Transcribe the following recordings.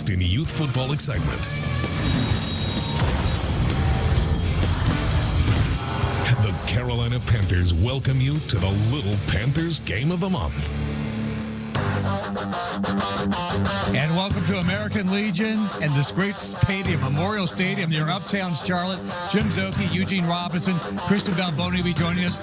best in youth football excitement. The Carolina Panthers welcome you to the Little Panthers Game of the Month. And welcome to American Legion and this great stadium, Memorial Stadium near Uptown Charlotte. Jim Szoke, Eugene Robinson, Kristen Balboni will be joining us.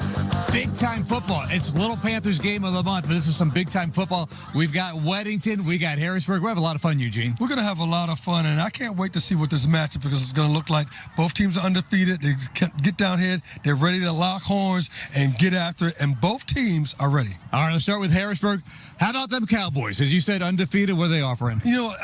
Big-time football. It's Little Panthers Game of the Month, but this is some big-time football. We've got Weddington. We got Harrisburg. We have a lot of fun, Eugene. We're going to have a lot of fun, and I can't wait to see what this matchup, because it's going to look like both teams are undefeated. They get down here. They're ready to lock horns and get after it, and both teams are ready. All right, let's start with Harrisburg. How about them Cowboys? As you said, undefeated. What are they offering? You know,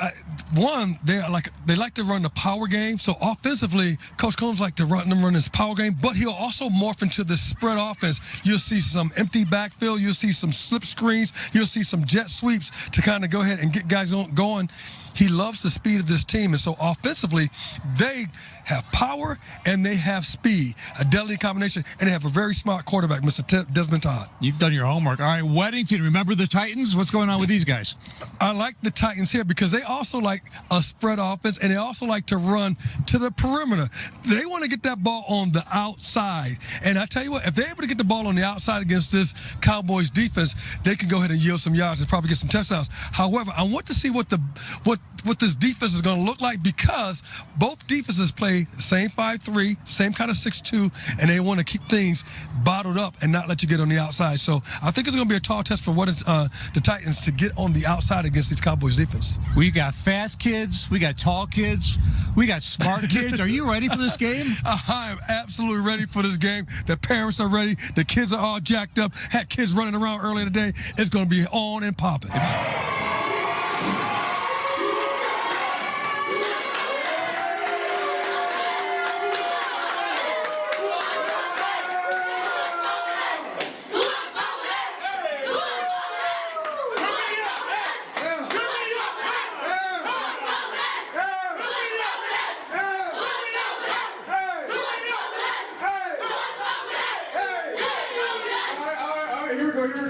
they like to run the power game. So offensively, Coach Combs like to run this power game, but he'll also morph into this spread offense. You'll see some empty backfield. You'll see some slip screens. You'll see some jet sweeps to kind of go ahead and get guys going. He loves the speed of this team, and so offensively, they have power and they have speed, a deadly combination, and they have a very smart quarterback, Mr. Desmond Todd. You've done your homework. All right, Weddington, remember the Titans? What's going on with these guys? I like the Titans here because they also like a spread offense, and they also like to run to the perimeter. They want to get that ball on the outside, and I tell you what, if they're able to get the ball on the outside against this Cowboys defense, they can go ahead and yield some yards and probably get some touchdowns. However, I want to see what this defense is going to look like, because both defenses play the same 5-3, same kind of 6-2, and they want to keep things bottled up and not let you get on the outside. So I think it's going to be a tall test for the Titans to get on the outside against these Cowboys defense. We got fast kids. We got tall kids. We got smart kids. Are you ready for this game? I am absolutely ready for this game. The parents are ready. The kids are all jacked up. Had kids running around earlier today. It's going to be on and popping.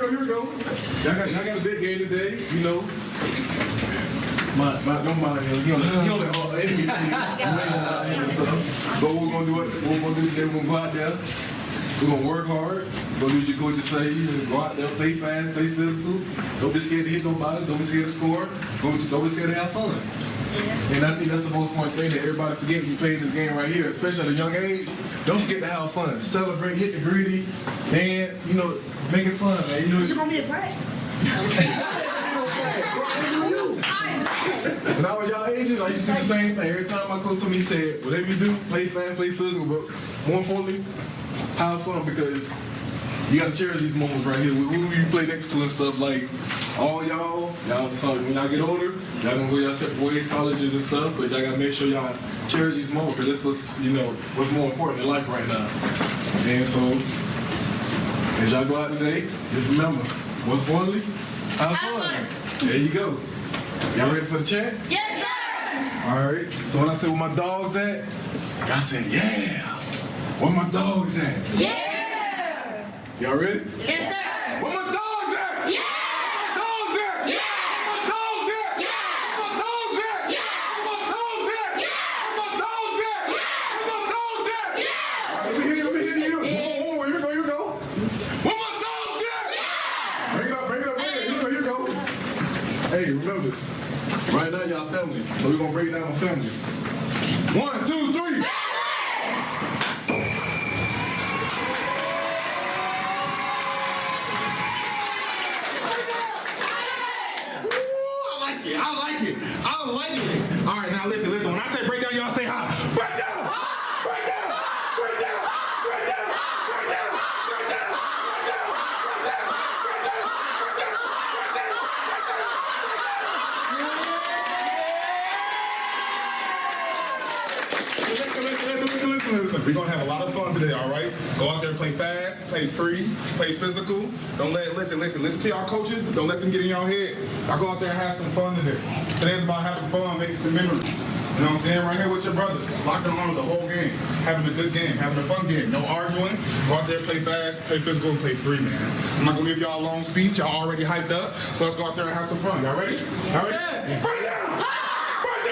Here we go. Y'all got a big game today, you know. Don't mind him. He only enemy team. And stuff. But what we're gonna do today, we're gonna go out there. We're gonna work hard. We're gonna do what your coaches say. Go out there, play fast, play physical. Don't be scared to hit nobody. Don't be scared to score. Don't be scared to have fun. And I think that's the most important thing that everybody forget when you play this game right here, especially at a young age. Don't forget to have fun. Celebrate, hit the gritty, dance, you know, make it fun, man. You know, It's gonna be a flag. When I was y'all ages, I used to do the same thing. Every time my coach told me, he said, whatever you do, play fast, play physical, but more importantly, have fun, because you gotta cherish these moments right here with who you play next to and stuff. Like all y'all so when y'all get older, y'all gonna go y'all separate ways, colleges and stuff, but y'all gotta make sure y'all cherish these moments, because that's what's more important in life right now. And so as y'all go out today, just remember, most importantly, have fun. There you go. Y'all ready for the chant? Yes, sir. All right. So when I say where my dog's at, y'all say, yeah. Where my dog's at? Yeah. Y'all ready? Yes, sir. Where my dog's at? Yeah. Where my dog's at? Yeah. Where my dog's at? Yeah. Where my dog's at? Yeah. Where my dog's at? Yeah. Where my dog's at? Yeah. Where my dog's at? Yeah. Let me hear you. Here we go. Where my dog's at? Yeah. Bring it up. Here we go. Hey, remember this. Right now, y'all family. So we're gonna break it down on family. 1, 2, 3. I like it. All right, now listen. When I say break down, y'all say hi. Break down. Break down. Break down. Break down. Break down. Break down. Listen. We're gonna have a lot of fun today, all right? Go out there and play fast, play free, play physical. Don't listen to y'all coaches, but don't let them get in y'all head. Y'all go out there and have some fun today. Today's about having fun, making some memories. You know what I'm saying? Right here with your brothers. Locking arms the whole game. Having a good game, having a fun game. No arguing. Go out there, play fast, play physical, and play free, man. I'm not gonna give y'all a long speech. Y'all already hyped up. So let's go out there and have some fun. Y'all ready? Y'all ready? Yes, sir. Break it down! Break it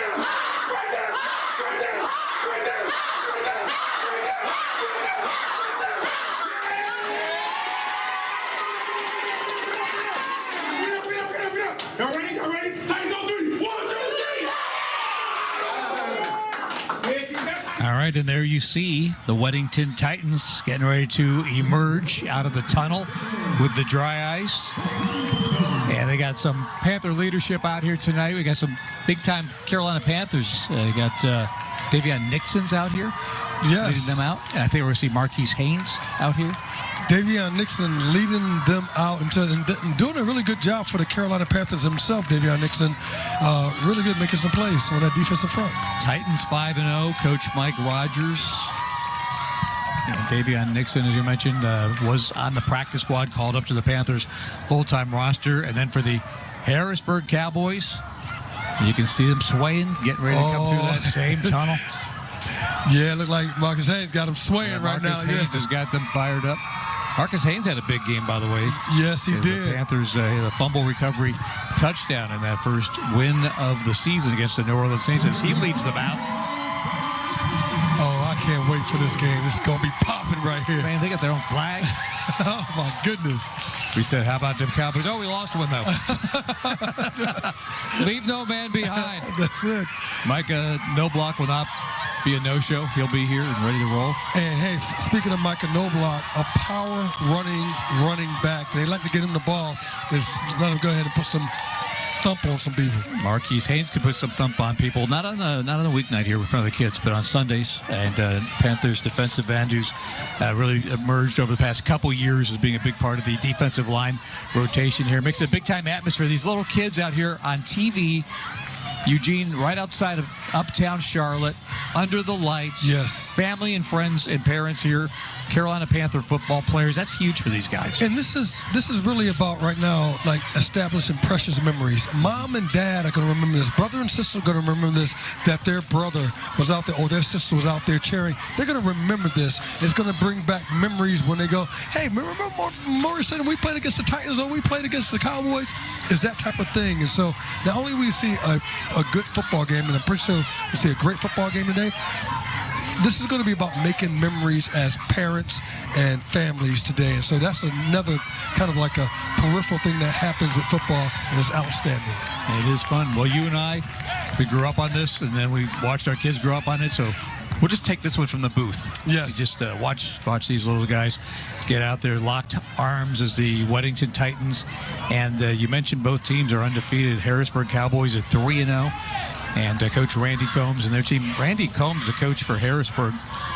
right, and there you see the Weddington Titans getting ready to emerge out of the tunnel with the dry ice. And they got some Panther leadership out here tonight. We got some big-time Carolina Panthers. They got Davion Nixon's out here. Yes. Leading them out. And I think we're going to see Marquise Haynes out here. Davion Nixon leading them out and doing a really good job for the Carolina Panthers himself. Davion Nixon, really good, making some plays on that defensive front. Titans 5-0. Coach Mike Rogers. And Davion Nixon, as you mentioned, was on the practice squad, called up to the Panthers full-time roster. And then for the Harrisburg Cowboys, you can see them swaying, getting ready to come through that same tunnel. Yeah, it looked like Marcus Haynes got them swaying right now. Marcus Haynes has got them fired up. Marcus Haynes had a big game, by the way. Yes, he did. The Panthers had a fumble recovery touchdown in that first win of the season against the New Orleans Saints as he leads them out. Oh, I can't wait for this game. This is going to be popping right here. Man, they got their own flag. Oh, my goodness. We said, how about them Cowboys? Oh, we lost one, though. Leave no man behind. That's it. Micah Noblock will not be a no-show. He'll be here and ready to roll. And, hey, speaking of Micah Noblock, a power running back. They like to get him the ball. Just let him go ahead and put some thump on some people. Marquise Haynes could put some thump on people, not on a weeknight here in front of the kids, but on Sundays. And Panthers defensive end who's really emerged over the past couple years as being a big part of the defensive line rotation here. Makes it a big-time atmosphere. These little kids out here on TV, Eugene, right outside of uptown Charlotte, under the lights. Yes. Family and friends and parents here. Carolina Panther football players. That's huge for these guys. And this is really about right now, like establishing precious memories. Mom and dad are going to remember this. Brother and sister are going to remember this, that their brother was out there or their sister was out there cheering. They're going to remember this. It's going to bring back memories when they go, hey, remember Memorial Stadium, we played against the Titans or we played against the Cowboys? It's that type of thing. And so not only we see a good football game, and I'm pretty sure we see a great football game today, this is going to be about making memories as parents and families today. And so that's another kind of like a peripheral thing that happens with football, and it's outstanding. It is fun. Well, you and I, we grew up on this, and then we watched our kids grow up on it, so we'll just take this one from the booth. Yes. You just watch these little guys get out there, locked arms as the Weddington Titans. And you mentioned both teams are undefeated. Harrisburg Cowboys are 3-0. And Coach Randy Combs and their team. Randy Combs, the coach for Harrisburg,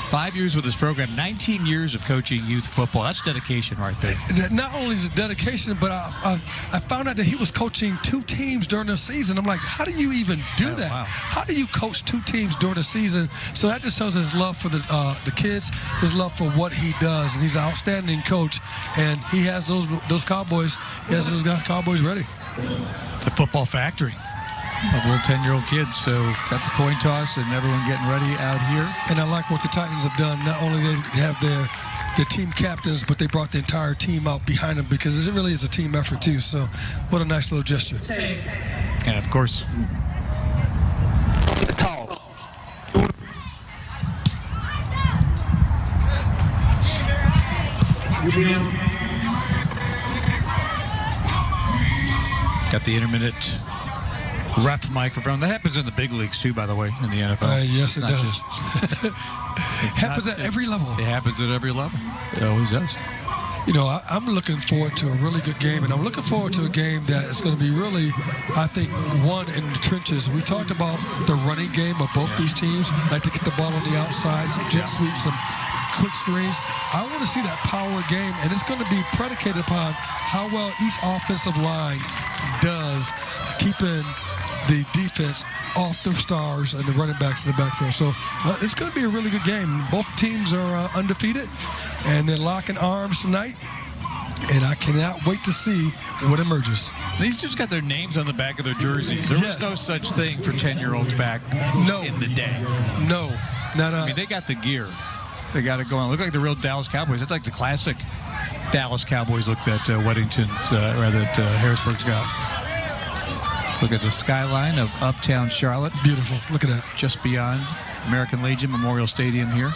5 years with his program, 19 years of coaching youth football. That's dedication right there. Not only is it dedication, but I found out that he was coaching 2 teams during the season. I'm like, how do you even do that? Wow. How do you coach 2 teams during the season? So that just shows his love for the kids, his love for what he does. And he's an outstanding coach. And he has those Cowboys. He has those Cowboys ready. The football factory of little 10-year-old kids. So got the coin toss and everyone getting ready out here. And I like what the Titans have done. Not only they have their team captains, but they brought the entire team out behind them because it really is a team effort too. So what a nice little gesture. And of course, got the intermittent ref microphone. That happens in the big leagues too, by the way, in the NFL. Yes, it does. It happens at every level. It happens at every level. It always does. You know, I'm looking forward to a really good game, and I'm looking forward to a game that is going to be really, I think, won in the trenches. We talked about the running game of both these teams, like to get the ball on the outside, some jet sweeps, some quick screens. I want to see that power game, and it's going to be predicated upon how well each offensive line does keeping the defense off the stars and the running backs in the backfield. So it's going to be a really good game. Both teams are undefeated, and they're locking arms tonight. And I cannot wait to see what emerges. These dudes got their names on the back of their jerseys. There was no such thing for 10-year-olds back in the day. No, not I mean, they got the gear. They got it going. Look like the real Dallas Cowboys. That's like the classic Dallas Cowboys look that Harrisburg's got. Look at the skyline of uptown Charlotte. Beautiful. Look at that. Just beyond American Legion Memorial Stadium here.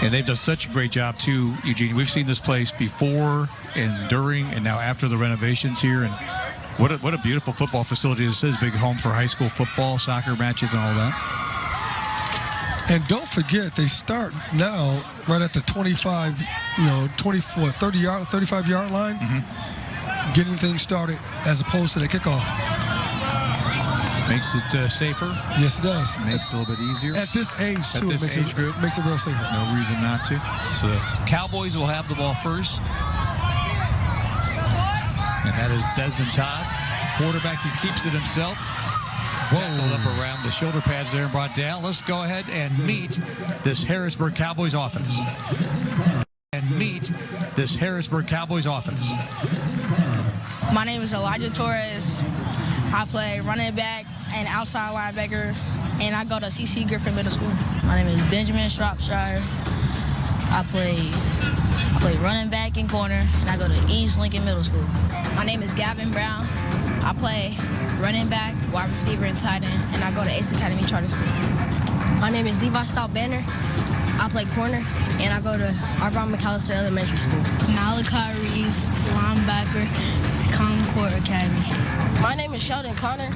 And they've done such a great job, too, Eugene. We've seen this place before and during and now after the renovations here. And what a beautiful football facility this is. Big home for high school football, soccer matches, and all that. And don't forget, they start now right at the 25, 24, 35-yard line, getting things started as opposed to the kickoff. Makes it safer. Yes, it does. Makes it a little bit easier. At this age, too, this it age group. makes it real safer. No reason not to. So the Cowboys will have the ball first. And that is Desmond Todd. Quarterback who keeps it himself. Tackled up around the shoulder pads there and brought down. Let's go ahead and meet this Harrisburg Cowboys offense. My name is Elijah Torres. I play running back and outside linebacker, and I go to C.C. Griffin Middle School. My name is Benjamin Shropshire. I play running back and corner, and I go to East Lincoln Middle School. My name is Gavin Brown. I play running back, wide receiver, and tight end, and I go to Ace Academy Charter School. My name is Levi Stout Banner. I play corner, and I go to Arbonne McAllister Elementary School. Malachi Reeves, linebacker, Concord Academy. My name is Sheldon Connor.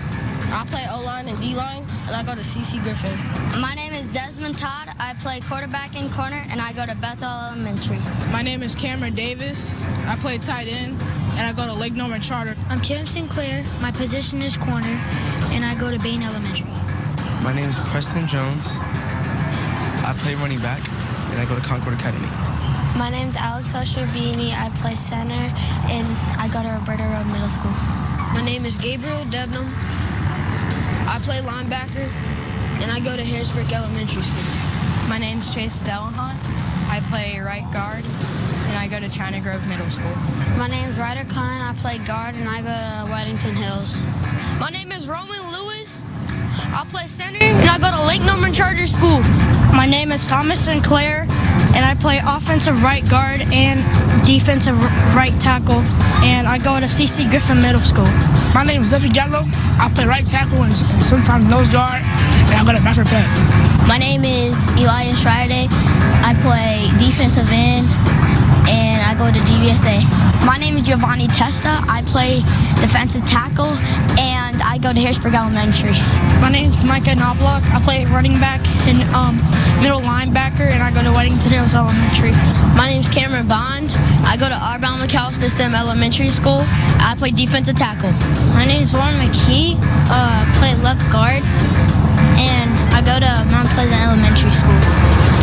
I play O-line and D-line, and I go to C.C. Griffin. My name is Desmond Todd. I play quarterback and corner, and I go to Bethel Elementary. My name is Cameron Davis. I play tight end, and I go to Lake Norman Charter. I'm Tim Sinclair. My position is corner, and I go to Bain Elementary. My name is Preston Jones. I play running back, and I go to Concord Academy. My name's Alex Usher-Beanie. I play center, and I go to Roberta Road Middle School. My name is Gabriel Debnam. I play linebacker, and I go to Harrisburg Elementary School. My name's Chase Delahunt. I play right guard, and I go to China Grove Middle School. My name's Ryder Klein. I play guard, and I go to Weddington Hills. My name is Roman Lewis. I play center, and I go to Lake Norman Charter School. My name is Thomas Sinclair, and I play offensive right guard and defensive right tackle, and I go to C.C. Griffin Middle School. My name is Zephy Jallo. I play right tackle and sometimes nose guard, and I go to Bradford Peck. My name is Elias Friday. I play defensive end, and I go to GVSA. My name is Giovanni Testa. I play defensive tackle, and I go to Harrisburg Elementary. My name's Micah Knobloch. I play running back and middle linebacker, and I go to Weddington Hills Elementary. My name's Cameron Bond. I go to Arbonne McAllister STEM Elementary School. I play defensive tackle. My name's Warren McKee. I play left guard, and I go to Mount Pleasant Elementary School.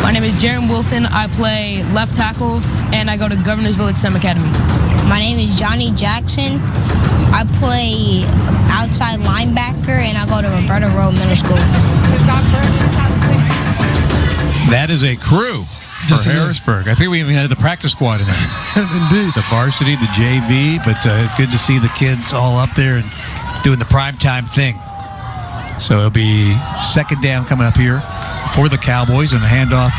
My name is Jaron Wilson. I play left tackle, and I go to Governor's Village STEM Academy. My name is Johnny Jackson. I play outside linebacker, and I go to Roberta Road Middle School. That is a crew for Harrisburg. I think we even had the practice squad in there. Indeed. The varsity, the JV, but good to see the kids all up there and doing the primetime thing. So it'll be second down coming up here for the Cowboys, and a handoff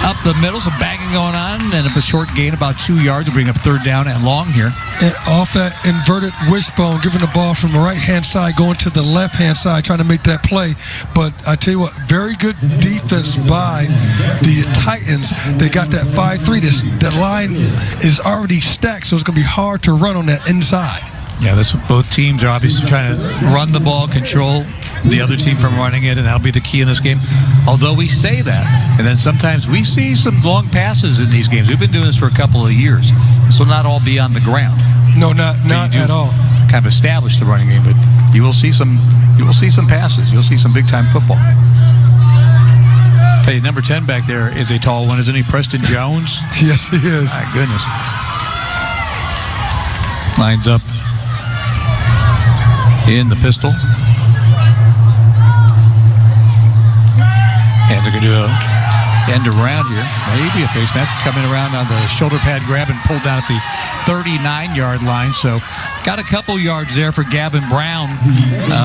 up the middle. Some banging going on, and if a short gain about 2 yards will bring up third down and long here. And off that inverted wishbone, giving the ball from the right-hand side, going to the left-hand side, trying to make that play. But I tell you what, very good defense by the Titans. They got that 5-3. That line is already stacked, so it's going to be hard to run on that inside. Yeah, that's what both teams are obviously trying to run the ball, control the other team from running it, and that'll be the key in this game. Although we say that, and then sometimes we see some long passes in these games. We've been doing this for a couple of years. This will not all be on the ground. No, not at all. Kind of establish the running game, but you will see some passes. You'll see some big time football. Tell you, number 10 back there is a tall one, isn't he? Preston Jones. Yes, he is. My goodness. Lines up in the pistol. And they're going to do a end around here. Maybe a face mask coming around on the shoulder pad grab and pulled down at the 39-yard line. So got a couple yards there for Gavin Brown,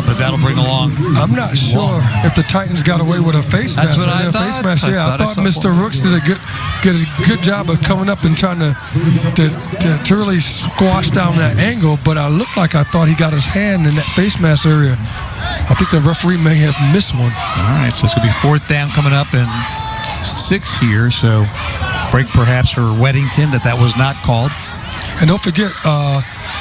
but that'll bring along. I'm not sure if the Titans got away with a face mask. That's what I thought. Face mask. Yeah, I thought Mr. Rooks did a good job of coming up and trying to really squash down that angle, but I looked like I thought he got his hand in that face mask area. I think the referee may have missed one. All right, so it's going to be fourth down coming up and 6 here. So break perhaps for Weddington that was not called. And don't forget,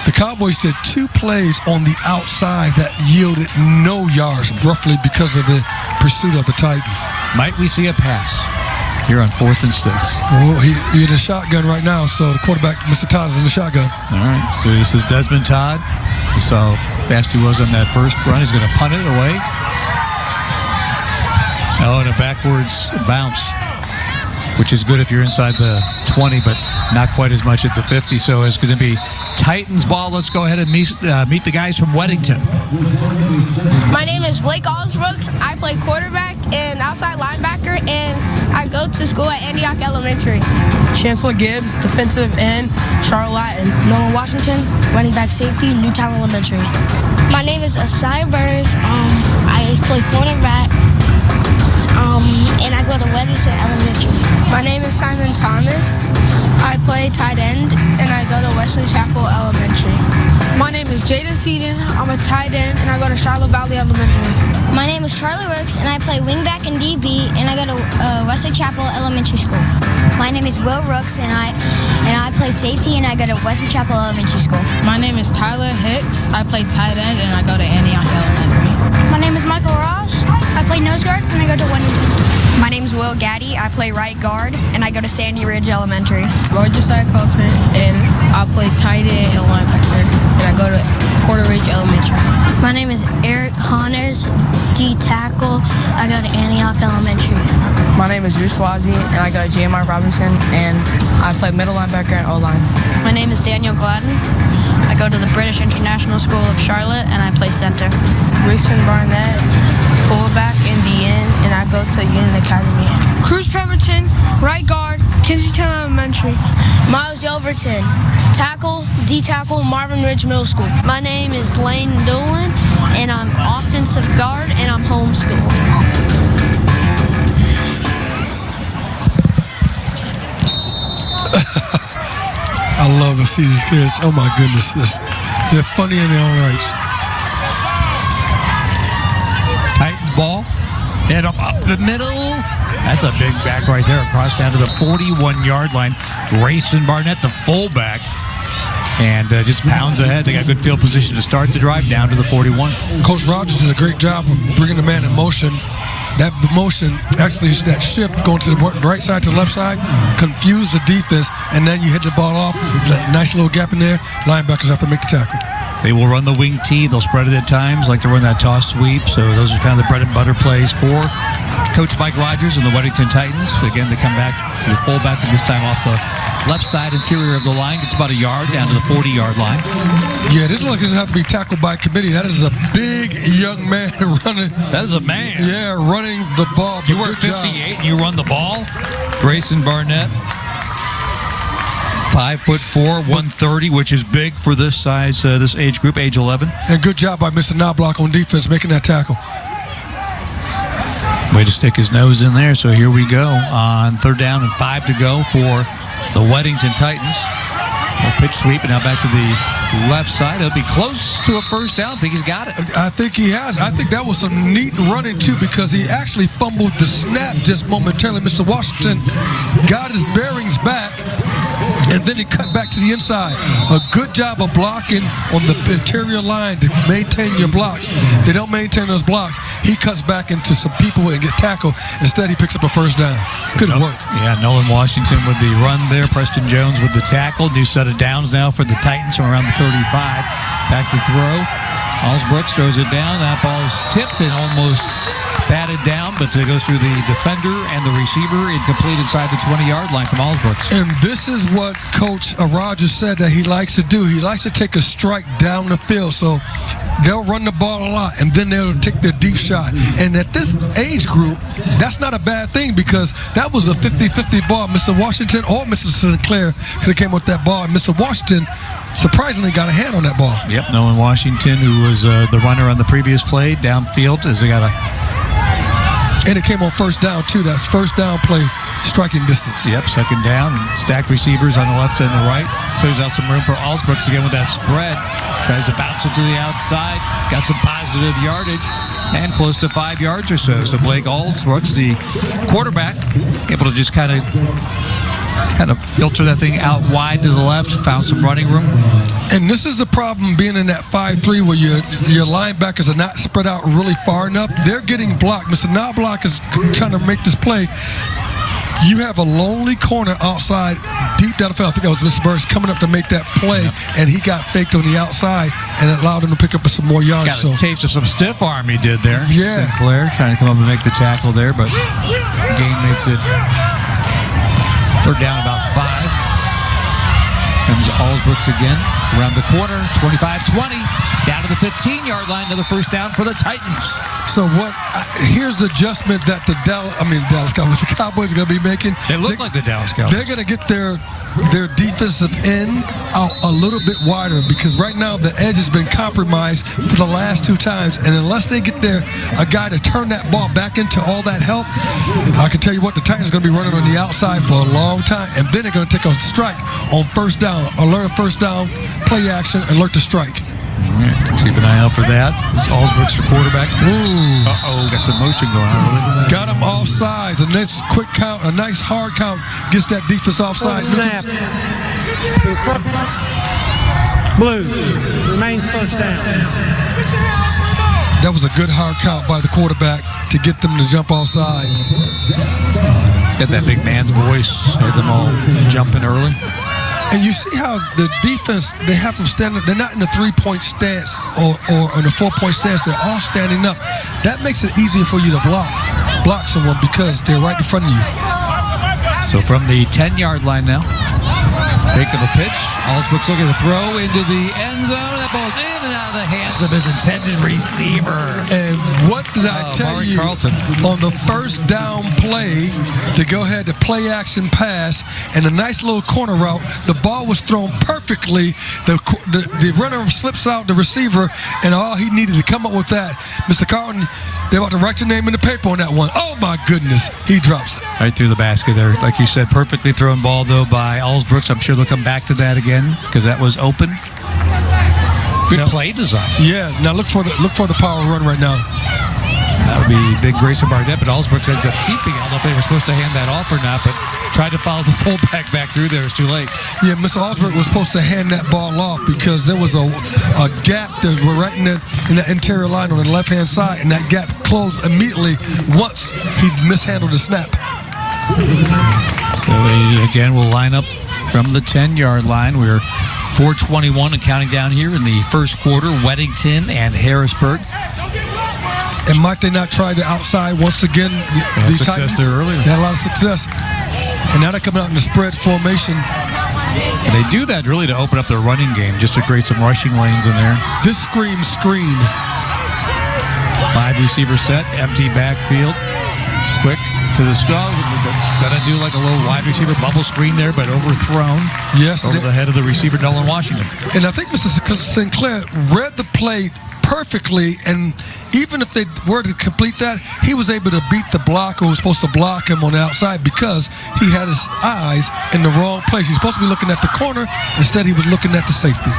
the Cowboys did 2 plays on the outside that yielded no yards, roughly because of the pursuit of the Titans. Might we see a pass here on 4th and 6? Well, he's in the shotgun right now, so the quarterback, Mr. Todd, is in the shotgun. All right, so this is Desmond Todd. You saw how fast he was on that first run. He's going to punt it away. Oh, and a backwards bounce, which is good if you're inside the 20, but not quite as much at the 50. So it's going to be Titans ball. Let's go ahead and meet the guys from Weddington. My name is Blake Allsbrooks. I play quarterback and outside linebacker, and I go to school at Antioch Elementary. Chancellor Gibbs, defensive end, Charlotte Latin. Noah Washington, running back safety, Newtown Elementary. My name is Asai Burns. I play cornerback, and I go to Weddington Elementary. My name is Simon Thomas. I play tight end, and I go to Wesley Chapel Elementary. My name is Jaden Seaton. I'm a tight end, and I go to Charlotte Valley Elementary. My name is Charlie Rooks, and I play wingback and DB, and I go to Wesley Chapel Elementary School. My name is Will Rooks, and I play safety, and I go to Wesley Chapel Elementary School. My name is Tyler Hicks. I play tight end, and I go to Antioch Elementary. My name is Michael Ross. I play nose guard, and I go to Weddington. My name is Will Gaddy. I play right guard, and I go to Sandy Ridge Elementary. Josiah Colson, and I play tight end and linebacker, and I go to Porter Ridge Elementary. My name is Eric Connors, D tackle. I go to Antioch Elementary. My name is Drew Swazi, and I go to JMR Robinson, and I play middle linebacker and O-line. My name is Daniel Gladden. I go to the British International School of Charlotte, and I play center. Grayson Barnett, fullback in the end, and I go to Union Academy. Cruz Pemberton, right guard, Kensington Elementary. Miles Yelverton, tackle, D tackle, Marvin Ridge Middle School. My name is Lane Doolin, and I'm offensive guard, and I'm homeschooled. I love to see these kids. Oh, my goodness. They're funny in their own rights. Titans ball. Head up the middle. That's a big back right there across down to the 41-yard line. Grayson Barnett, the fullback. And just pounds ahead. They got good field position to start the drive down to the 41. Coach Rogers did a great job of bringing the man in motion. That motion, actually, that shift going to the right side to the left side, confused the defense, and then you hit the ball off. That nice little gap in there. Linebackers have to make the tackle. They will run the wing tee. They'll spread it at times, like to run that toss sweep. So those are kind of the bread and butter plays for Coach Mike Rogers and the Weddington Titans. Again, they come back to the fullback, and this time off the left side interior of the line. Gets about a yard down to the 40-yard line. Yeah, this looks like it has to be tackled by committee. That is a big young man running. That is a man. Yeah, running the ball. You were 58 and you run the ball. Grayson Barnett, 5'4", 130, which is big for this size, this age group, age 11. And good job by Mr. Knobloch on defense, making that tackle. Way to stick his nose in there. So here we go on 3rd down and 5 to go for the Weddington Titans. A pitch sweep, and now back to the left side. It'll be close to a first down. I think he's got it. I think he has. I think that was some neat running, too, because he actually fumbled the snap just momentarily. Mr. Washington got his bearings back, and then he cut back to the inside. A good job of blocking on the interior line to maintain your blocks. They don't maintain those blocks. He cuts back into some people and get tackled. Instead, he picks up a first down. Good work. Yeah, Nolan Washington with the run there. Preston Jones with the tackle. New set of downs now for the Titans from around the 35. Back to throw. Allsbrooks throws it down. That ball is tipped and almost batted down, but it goes through the defender and the receiver, incomplete inside the 20-yard line from Allsbrooks. And this is what Coach Rogers said that he likes to do. He likes to take a strike down the field. So they'll run the ball a lot, and then they'll take their deep shot. And at this age group, that's not a bad thing, because that was a 50-50 ball. Mr. Washington or Mr. Sinclair could have came with that ball. And Mr. Washington surprisingly got a hand on that ball. Yep, Nolan Washington, who was the runner on the previous play, downfield, as they got a... And it came on first down, too. That's first down play, striking distance. Yep, 2nd down. And stacked receivers on the left and the right. Clears out some room for Allsbrooks again with that spread. Tries to bounce it to the outside. Got some positive yardage. And close to 5 yards or so. So Blake Allsbrooks, the quarterback, able to just kind of kind of filter that thing out wide to the left, found some running room. And this is the problem being in that 5-3 where your linebackers are not spread out really far enough. They're getting blocked. Mr. Knobloch is trying to make this play. You have a lonely corner outside, deep down the field. I think that was Mr. Burris coming up to make that play, and he got faked on the outside, and it allowed him to pick up some more yards. Got a taste of some stiff arm he did there. Yeah. Sinclair trying to come up and make the tackle there, but the game makes it third down about 5. Comes Allsbrooks again around the corner, 25-20, down to the 15-yard line, another first down for the Titans. So here's the adjustment that the Cowboys are going to be making. They look like the Dallas Cowboys. They're going to get their defensive end out a little bit wider because right now the edge has been compromised for the last 2 times, and unless they get a guy to turn that ball back into all that help, I can tell you what, the Titans are going to be running on the outside for a long time, and then they're going to take a strike on first down, alert first down, play action, alert to strike. All right, keep an eye out for that. It's Allsbrooks, the quarterback. Ooh. Got some motion going on. Got him offsides. A nice quick count, a nice hard count gets that defense offside. Blue remains first down. That was a good hard count by the quarterback to get them to jump offside. He's got that big man's voice. Had them all jumping early. And you see how the defense, they have them standing, they're not in a 3-point stance or in a 4-point stance, they're all standing up. That makes it easier for you to block someone because they're right in front of you. So from the 10-yard line now, fake of a pitch, Allsbrooks looking to throw into the end zone. That ball's in and out of the hands of his intended receiver. And what did I tell you? Carlton. On the first down play to go ahead to play action pass and a nice little corner route, the ball was thrown perfectly. The runner slips out the receiver, and all he needed to come up with that, Mr. Carlton, they're about to write your name in the paper on that one. Oh my goodness, he drops it. Right through the basket there. Like you said, perfectly thrown ball though by Allsbrooks. I'm sure they'll come back to that again because that was open. Good play design. Yeah, now look for the power run right now. That would be big Grayson Barnett, but Allsbrooks ends up keeping it. I don't know if they were supposed to hand that off or not, but tried to follow the fullback back through there. It was too late. Yeah, Mr. Allsbrooks was supposed to hand that ball off because there was a gap that were right in the interior line on the left-hand side, and that gap closed immediately once he mishandled the snap. So they, again, will line up from the 10-yard line. We're 4:21 and counting down here in the first quarter. Weddington and Harrisburg. And might they not try the outside once again? The Titans there earlier. They had a lot of success. And now they're coming out in the spread formation. And they do that really to open up their running game, just to create some rushing lanes in there. This screams screen. 5 receiver set, empty backfield. Quick to the skull. Gonna do like a little wide receiver bubble screen there, but overthrown. Yes. Over the head of the receiver, Nolan Washington. And I think Mr. Sinclair read the play perfectly, and even if they were to complete that, he was able to beat the blocker who was supposed to block him on the outside because he had his eyes in the wrong place. He's supposed to be looking at the corner. Instead, he was looking at the safety.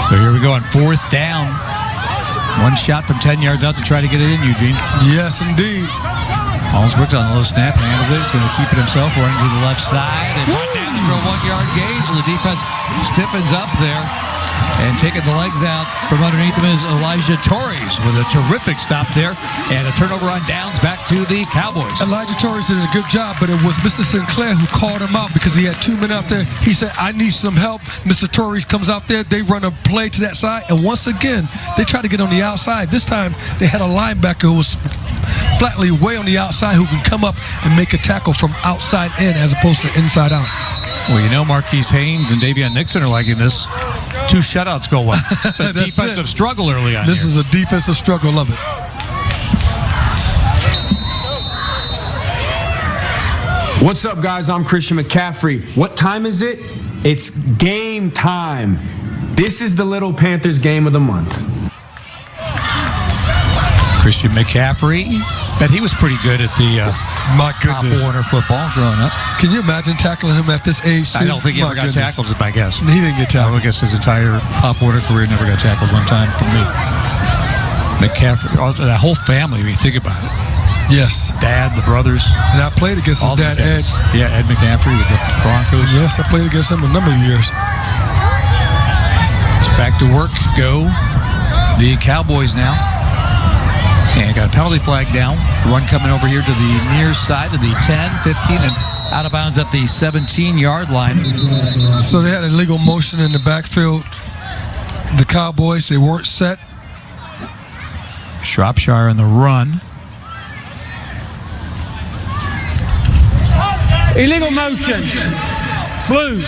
So here we go on 4th down. One shot from 10 yards out to try to get it in, Eugene. Yes, indeed. Allsbrooks on a low snap, handles it. He's going to keep it himself, running to the left side. And right down for a 1-yard gain, so the defense stiffens up there. And taking the legs out from underneath him is Elijah Torres with a terrific stop there. And a turnover on downs back to the Cowboys. Elijah Torres did a good job, but it was Mr. Sinclair who called him out because he had 2 men out there. He said, I need some help. Mr. Torres comes out there. They run a play to that side. And once again, they try to get on the outside. This time, they had a linebacker who was flatly way on the outside who can come up and make a tackle from outside in as opposed to inside out. Well, you know, Marquise Haynes and Davion Nixon are liking this. 2 shutouts go well. The defensive struggle early on. This is a defensive struggle. Love it. What's up, guys? I'm Christian McCaffrey. What time is it? It's game time. This is the Little Panthers game of the month. Christian McCaffrey. Bet he was pretty good at the my goodness. Pop Warner football growing up. Can you imagine tackling him at this age? I don't think he ever got tackled, is my guess. He didn't get tackled. I would guess his entire Pop Warner career never got tackled one time from me. McCaffrey, that whole family, when you think about it. Yes. Dad, the brothers. And I played against his dad, Ed. Yeah, Ed McCaffrey with the Broncos. Yes, I played against him a number of years. Back to work go the Cowboys now. And got a penalty flag down. Run coming over here to the near side of the 10, 15, and out of bounds at the 17-yard line. So they had illegal motion in the backfield. The Cowboys, they weren't set. Shropshire in the run. Illegal motion. Blue.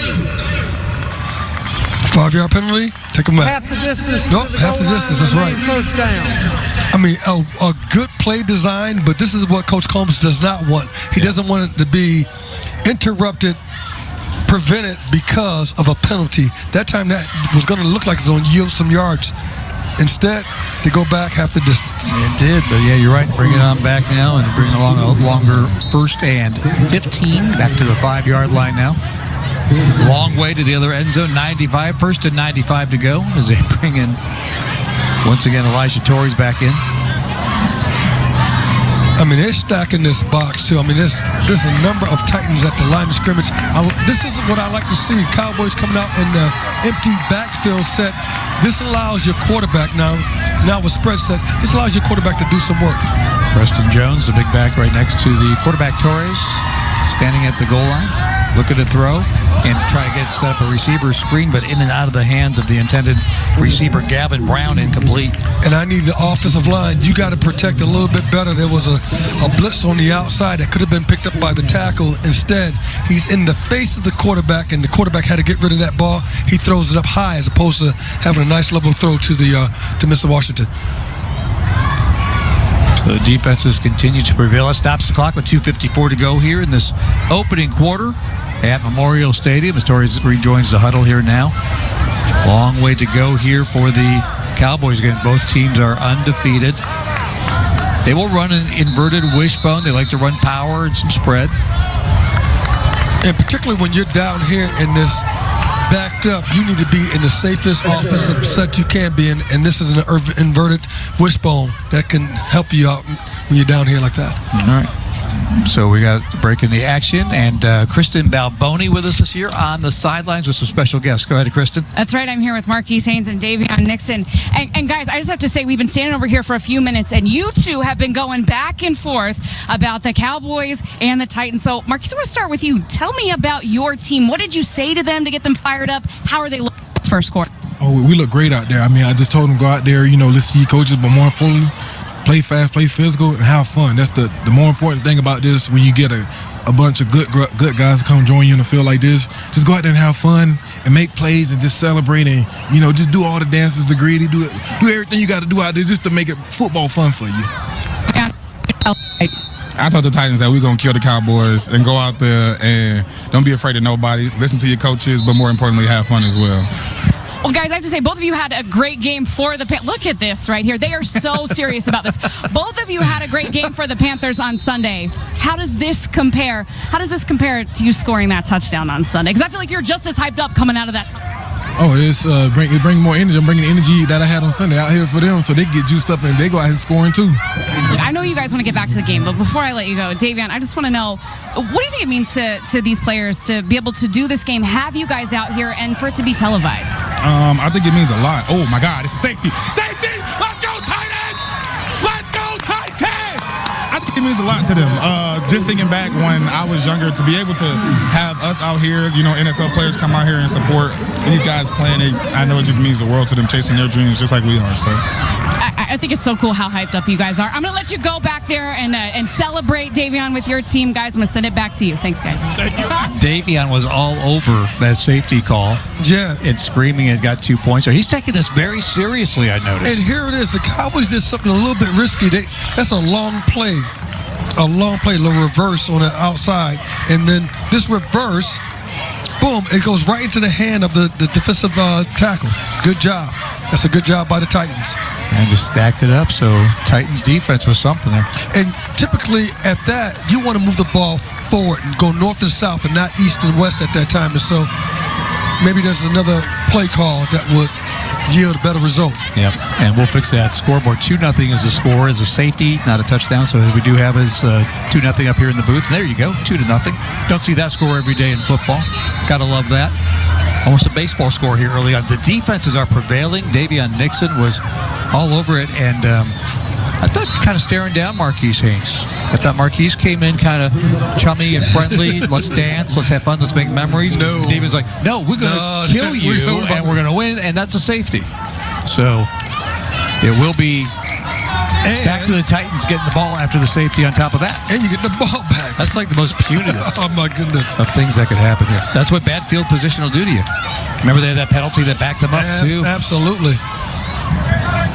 5-yard penalty. Take them back. Half the distance. Nope, half the distance. That's right. First down. I mean, a good play design, but this is what Coach Combs does not want. He doesn't want it to be interrupted, prevented because of a penalty. That time that was going to look like it's going to yield some yards. Instead, they go back half the distance. It did, but yeah, you're right. Bring it on back now and bring along a longer first and 15. Back to the 5-yard line now. Long way to the other end zone. 95, first and 95 to go as they bring in, once again, Elijah Torres back in. I mean, they're stacking this box, too. I mean, there's a number of Titans at the line of scrimmage. This is what I like to see. Cowboys coming out in the empty backfield set. This allows your quarterback now with spread set, this allows your quarterback to do some work. Preston Jones, the big back right next to the quarterback Torres, standing at the goal line, looking to throw and try to get set up a receiver screen, but in and out of the hands of the intended receiver, Gavin Brown, incomplete. And I need the offensive line. You got to protect a little bit better. There was a blitz on the outside that could have been picked up by the tackle. Instead, he's in the face of the quarterback, and the quarterback had to get rid of that ball. He throws it up high as opposed to having a nice level throw to Mr. Washington. So the defenses continue to prevail. It stops the clock with 2:54 to go here in this opening quarter at Memorial Stadium. As Torres rejoins the huddle here now. Long way to go here for the Cowboys. Again, both teams are undefeated. They will run an inverted wishbone. They like to run power and some spread. And particularly when you're down here in this backed up, you need to be in the safest offensive set you can be in, and this is an inverted wishbone that can help you out when you're down here like that. All right. So we got a break in the action, and Kristen Balboni with us this year on the sidelines with some special guests. Go ahead, Kristen. That's right. I'm here with Marquise Haynes and Davion Nixon. And guys, I just have to say, we've been standing over here for a few minutes, and you two have been going back and forth about the Cowboys and the Titans. So, Marquise, I want to start with you. Tell me about your team. What did you say to them to get them fired up? How are they looking this first quarter? Oh, we look great out there. I mean, I just told them go out there, listen to your coaches, but more importantly, play fast, play physical, and have fun. That's the more important thing about this. When you get a bunch of good guys to come join you in the field like this, just go out there and have fun and make plays and just celebrate and just do all the dances, the greedy, do everything you got to do out there just to make it football fun for you. I told the Titans that we're going to kill the Cowboys and go out there and don't be afraid of nobody. Listen to your coaches, but more importantly, have fun as well. Well, guys, I have to say, both of you had a great game for the Panthers. Look at this right here. They are so serious about this. Both of you had a great game for the Panthers on Sunday. How does this compare? How does this compare to you scoring that touchdown on Sunday? Because I feel like you're just as hyped up coming out of that. Oh, it bring more energy. I'm bringing the energy that I had on Sunday out here for them, so they get juiced up and they go out and scoring too. I know you guys want to get back to the game, but before I let you go, Davion, I just want to know, what do you think it means to these players to be able to do this game, have you guys out here, and for it to be televised? I think it means a lot. Oh my God, it's safety! Safety! Let's go Titans! Let's go Titans! I think it means a lot to them. Just thinking back when I was younger, to be able to have us out here, NFL players come out here and support these guys playing, I know it just means the world to them, chasing their dreams just like we are. So I think it's so cool how hyped up you guys are. I'm going to let you go back there and celebrate, Davion, with your team. Guys, I'm going to send it back to you. Thanks, guys. Thank you. Davion was all over that safety call. Yeah. And screaming and got 2 points. So he's taking this very seriously, I noticed. And here it is. The Cowboys did something a little bit risky. That's a long play. A little reverse on the outside. And then this reverse, boom, it goes right into the hand of the defensive tackle. Good job. That's a good job by the Titans. And just stacked it up, so Titans defense was something there. And typically at that, you want to move the ball forward and go north and south and not east and west at that time. And so maybe there's another play call that would yield a better result. Yep, and we'll fix that scoreboard. 2-0 is the score, as a safety, not a touchdown. So we do have is 2-0 up here in the booth. And there you go, 2-0. Don't see that score every day in football. Gotta love that. Almost a baseball score here early on. The defenses are prevailing. Davion Nixon was all over it, and I thought kind of staring down Marquise Haynes. I thought Marquise came in kind of chummy and friendly. Let's dance, let's have fun, let's make memories. No. David's like, no, we're going to kill you, and we're going to win, and that's a safety. So it will be back to the Titans getting the ball after the safety on top of that. And you get the ball back. That's like the most punitive oh, my goodness. of things that could happen here. That's what bad field position will do to you. Remember they had that penalty that backed them up, too? Absolutely.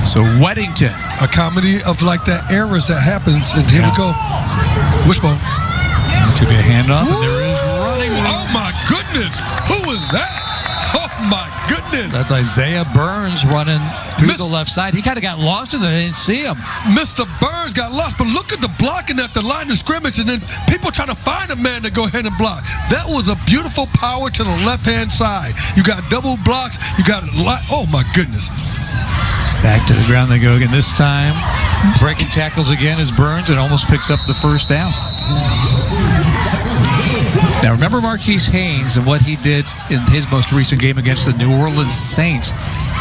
So Weddington. A comedy of like that errors that happens. And here we go. Wishbone. To be a handoff, and there is running. Oh, my goodness. Who was that? Oh, my goodness. That's Isaiah Burns running through the left side. He kind of got lost in there. They didn't see him. Mr. Burns got lost, but look at the blocking at the line of scrimmage, and then people trying to find a man to go ahead and block. That was a beautiful power to the left-hand side. You got double blocks. You got a lot. Oh, my goodness. Back to the ground they go again. This time, breaking tackles again is Burns and almost picks up the first down. Now, remember Marquise Haynes and what he did in his most recent game against the New Orleans Saints.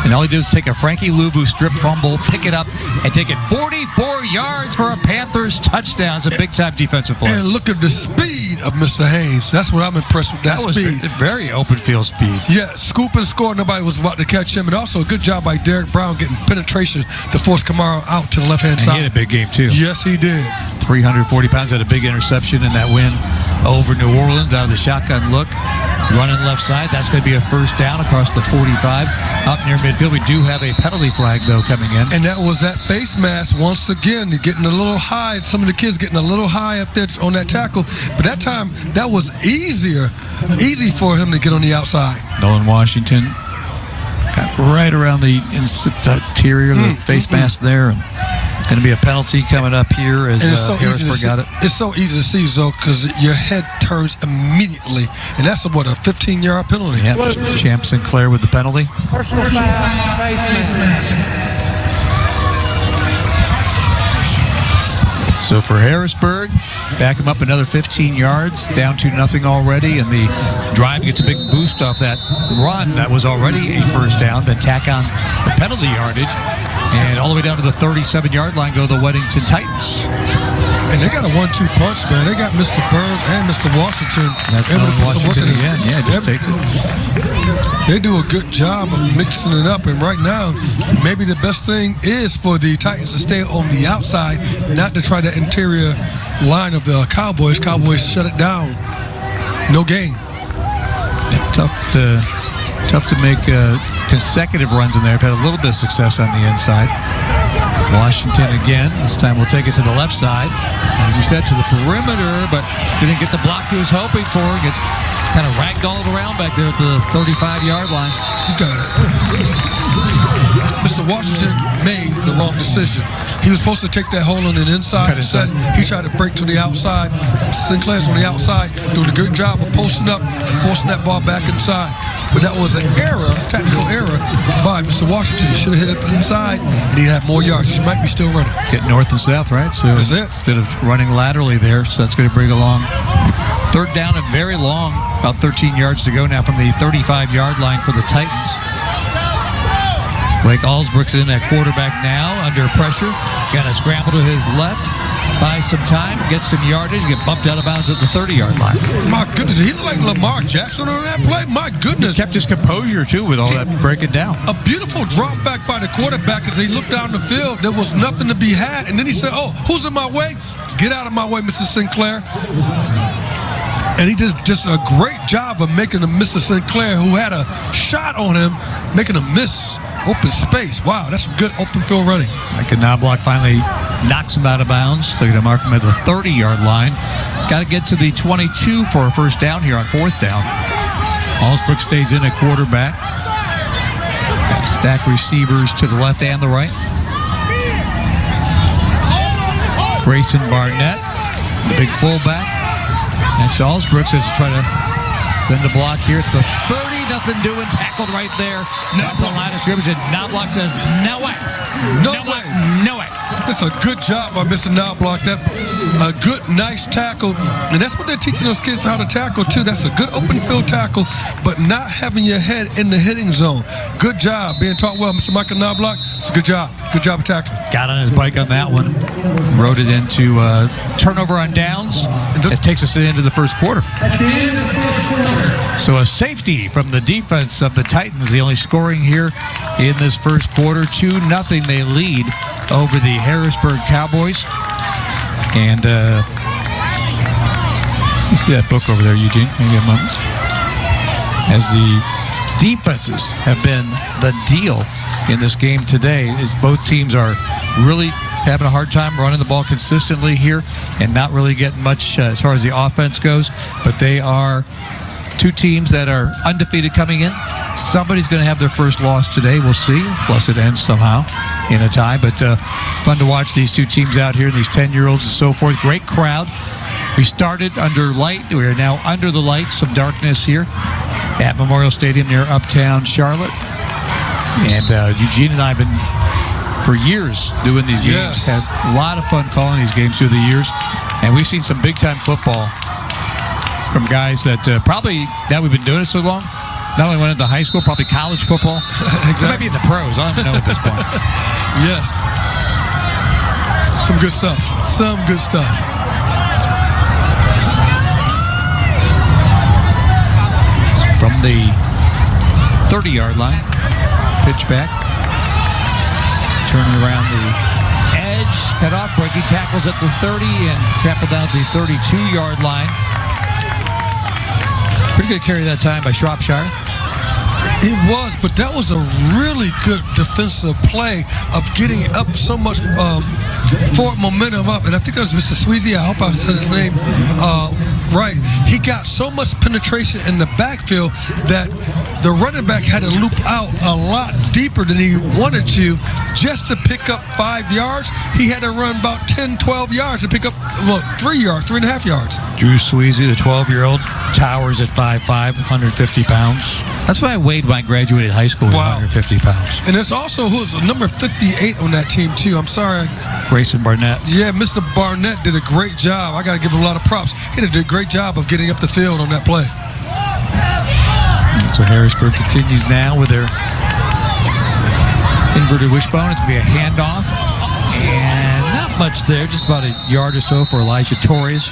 And all he did was take a Frankie Luvu strip fumble, pick it up, and take it 44 yards for a Panthers touchdown. It's a big-time defensive play. And look at the speed of Mr. Haynes. That's what I'm impressed with, that speed. Was very open field speed. Yeah, scoop and score. Nobody was about to catch him. And also a good job by Derek Brown getting penetration to force Kamara out to the left-hand side. He had a big game, too. Yes, he did. 340 pounds, had a big interception in that win over New Orleans out of the shotgun look. Running left side, that's going to be a first down across the 45. Up near midfield, we do have a penalty flag, though, coming in. And that was that face mask once again. You're getting a little high. Some of the kids getting a little high up there on that tackle. But that time, that was easy for him to get on the outside. Nolan Washington got right around the interior of the face mask there. And going to be a penalty coming up here as Harrisburg got it. It's so easy to see, Zoe, because your head turns immediately. And that's, a 15-yard penalty. Yeah, Champ Sinclair with the penalty. Personal foul, face mask. So for Harrisburg, back him up another 15 yards, down 2-0 already, and the drive gets a big boost off that run that was already a first down, then tack on the penalty yardage, and all the way down to the 37-yard line go the Weddington Titans. And they got a 1-2 punch, man. They got Mr. Burns and Mr. Washington. That's able to put some work Washington in again. Yeah, just takes it. They do a good job of mixing it up, and right now, maybe the best thing is for the Titans to stay on the outside, not to try the interior line of the Cowboys. Cowboys shut it down. No gain. Yeah, tough to make consecutive runs in there. I've had a little bit of success on the inside. Washington again. This time we'll take it to the left side. As you said, to the perimeter, but didn't get the block he was hoping for. Gets kind of ragdolled around back there at the 35-yard line. He's got it. Mr. Washington made the wrong decision. He was supposed to take that hole on the inside. Instead, he tried to break to the outside. Sinclair's on the outside, doing a good job of posting up and forcing that ball back inside. But that was an error, technical error by Mr. Washington. He should have hit it inside, and he'd have more yards. He might be still running. Get north and south, right? So that's it. Instead of running laterally there, so that's going to bring along third down and very long. About 13 yards to go now from the 35-yard line for the Titans. Blake Allsbrook's in at quarterback now, under pressure. Got to scramble to his left. Buy some time, get some yardage, get bumped out of bounds at the 30-yard line. My goodness, he looked like Lamar Jackson on that play. My goodness. He kept his composure, too, with all that breaking down. A beautiful drop back by the quarterback as he looked down the field. There was nothing to be had. And then he said, oh, who's in my way? Get out of my way, Mrs. Sinclair. And he did just a great job of making a Mr. Sinclair, who had a shot on him, making a miss. Open space. Wow, that's some good open field running. Micah Knobloch finally knocks him out of bounds. They're going to mark him at the 30-yard line. Got to get to the 22 for a first down here on fourth down. Allsbrook stays in at quarterback. Got stack receivers to the left and the right. Grayson Barnett, the big fullback. Next to Allsbrook as to try to send a block here at the 30. nothing doing, tackled right there at the line of scrimmage, and Knobloch says, no way. No way. No way. That's a good job by Mr. Knobloch. That a good, nice tackle, and that's what they're teaching those kids how to tackle too. That's a good open field tackle, but not having your head in the hitting zone. Good job being taught well, Mr. Michael Knobloch. It's a good job. Good job of tackling. Got on his bike on that one. Rode it into turnover on downs. It takes us to the end of the first quarter. So a safety from the defense of the Titans. The only scoring here in this first quarter. 2-0 they lead over the Harrisburg Cowboys. And you see that book over there, Eugene? Maybe a moment. As the defenses have been the deal in this game today, is both teams are really having a hard time running the ball consistently here and not really getting much as far as the offense goes. But they are two teams that are undefeated coming in. Somebody's going to have their first loss today. We'll see. Plus, it ends somehow in a tie. But fun to watch these two teams out here, these 10-year-olds and so forth. Great crowd. We started under light. We are now under the lights of darkness here at Memorial Stadium near Uptown Charlotte. And Eugene and I have been for years doing these games. Had a lot of fun calling these games through the years. And we've seen some big-time football from guys that probably, now we've been doing it so long, not only went into high school, probably college football. Exactly. Maybe in the pros. I don't even know at this point. Yes. Some good stuff. Some good stuff. From the 30-yard line, pitch back. Turning around the edge, cut off, breaking tackles at the 30 and trampled down the 32-yard line. Pretty good carry that time by Shropshire. It was, but that was a really good defensive play of getting up so much forward momentum up. And I think that was Mr. Sweezy. I hope I said his name right. He got so much penetration in the backfield that the running back had to loop out a lot deeper than he wanted to just to pick up 5 yards. He had to run about 10, 12 yards to pick up 3 yards, 3.5 yards. Drew Sweezy, the 12-year-old, towers at 5'5", 150 pounds. That's why I weighed when I graduated high school, 150 pounds. And it's also who's number 58 on that team, too. I'm sorry. Grayson Barnett. Yeah, Mr. Barnett did a great job. I got to give him a lot of props. He did a great job of getting up the field on that play. So Harrisburg continues now with their inverted wishbone. It's going to be a handoff. And not much there, just about a yard or so for Elijah Torres.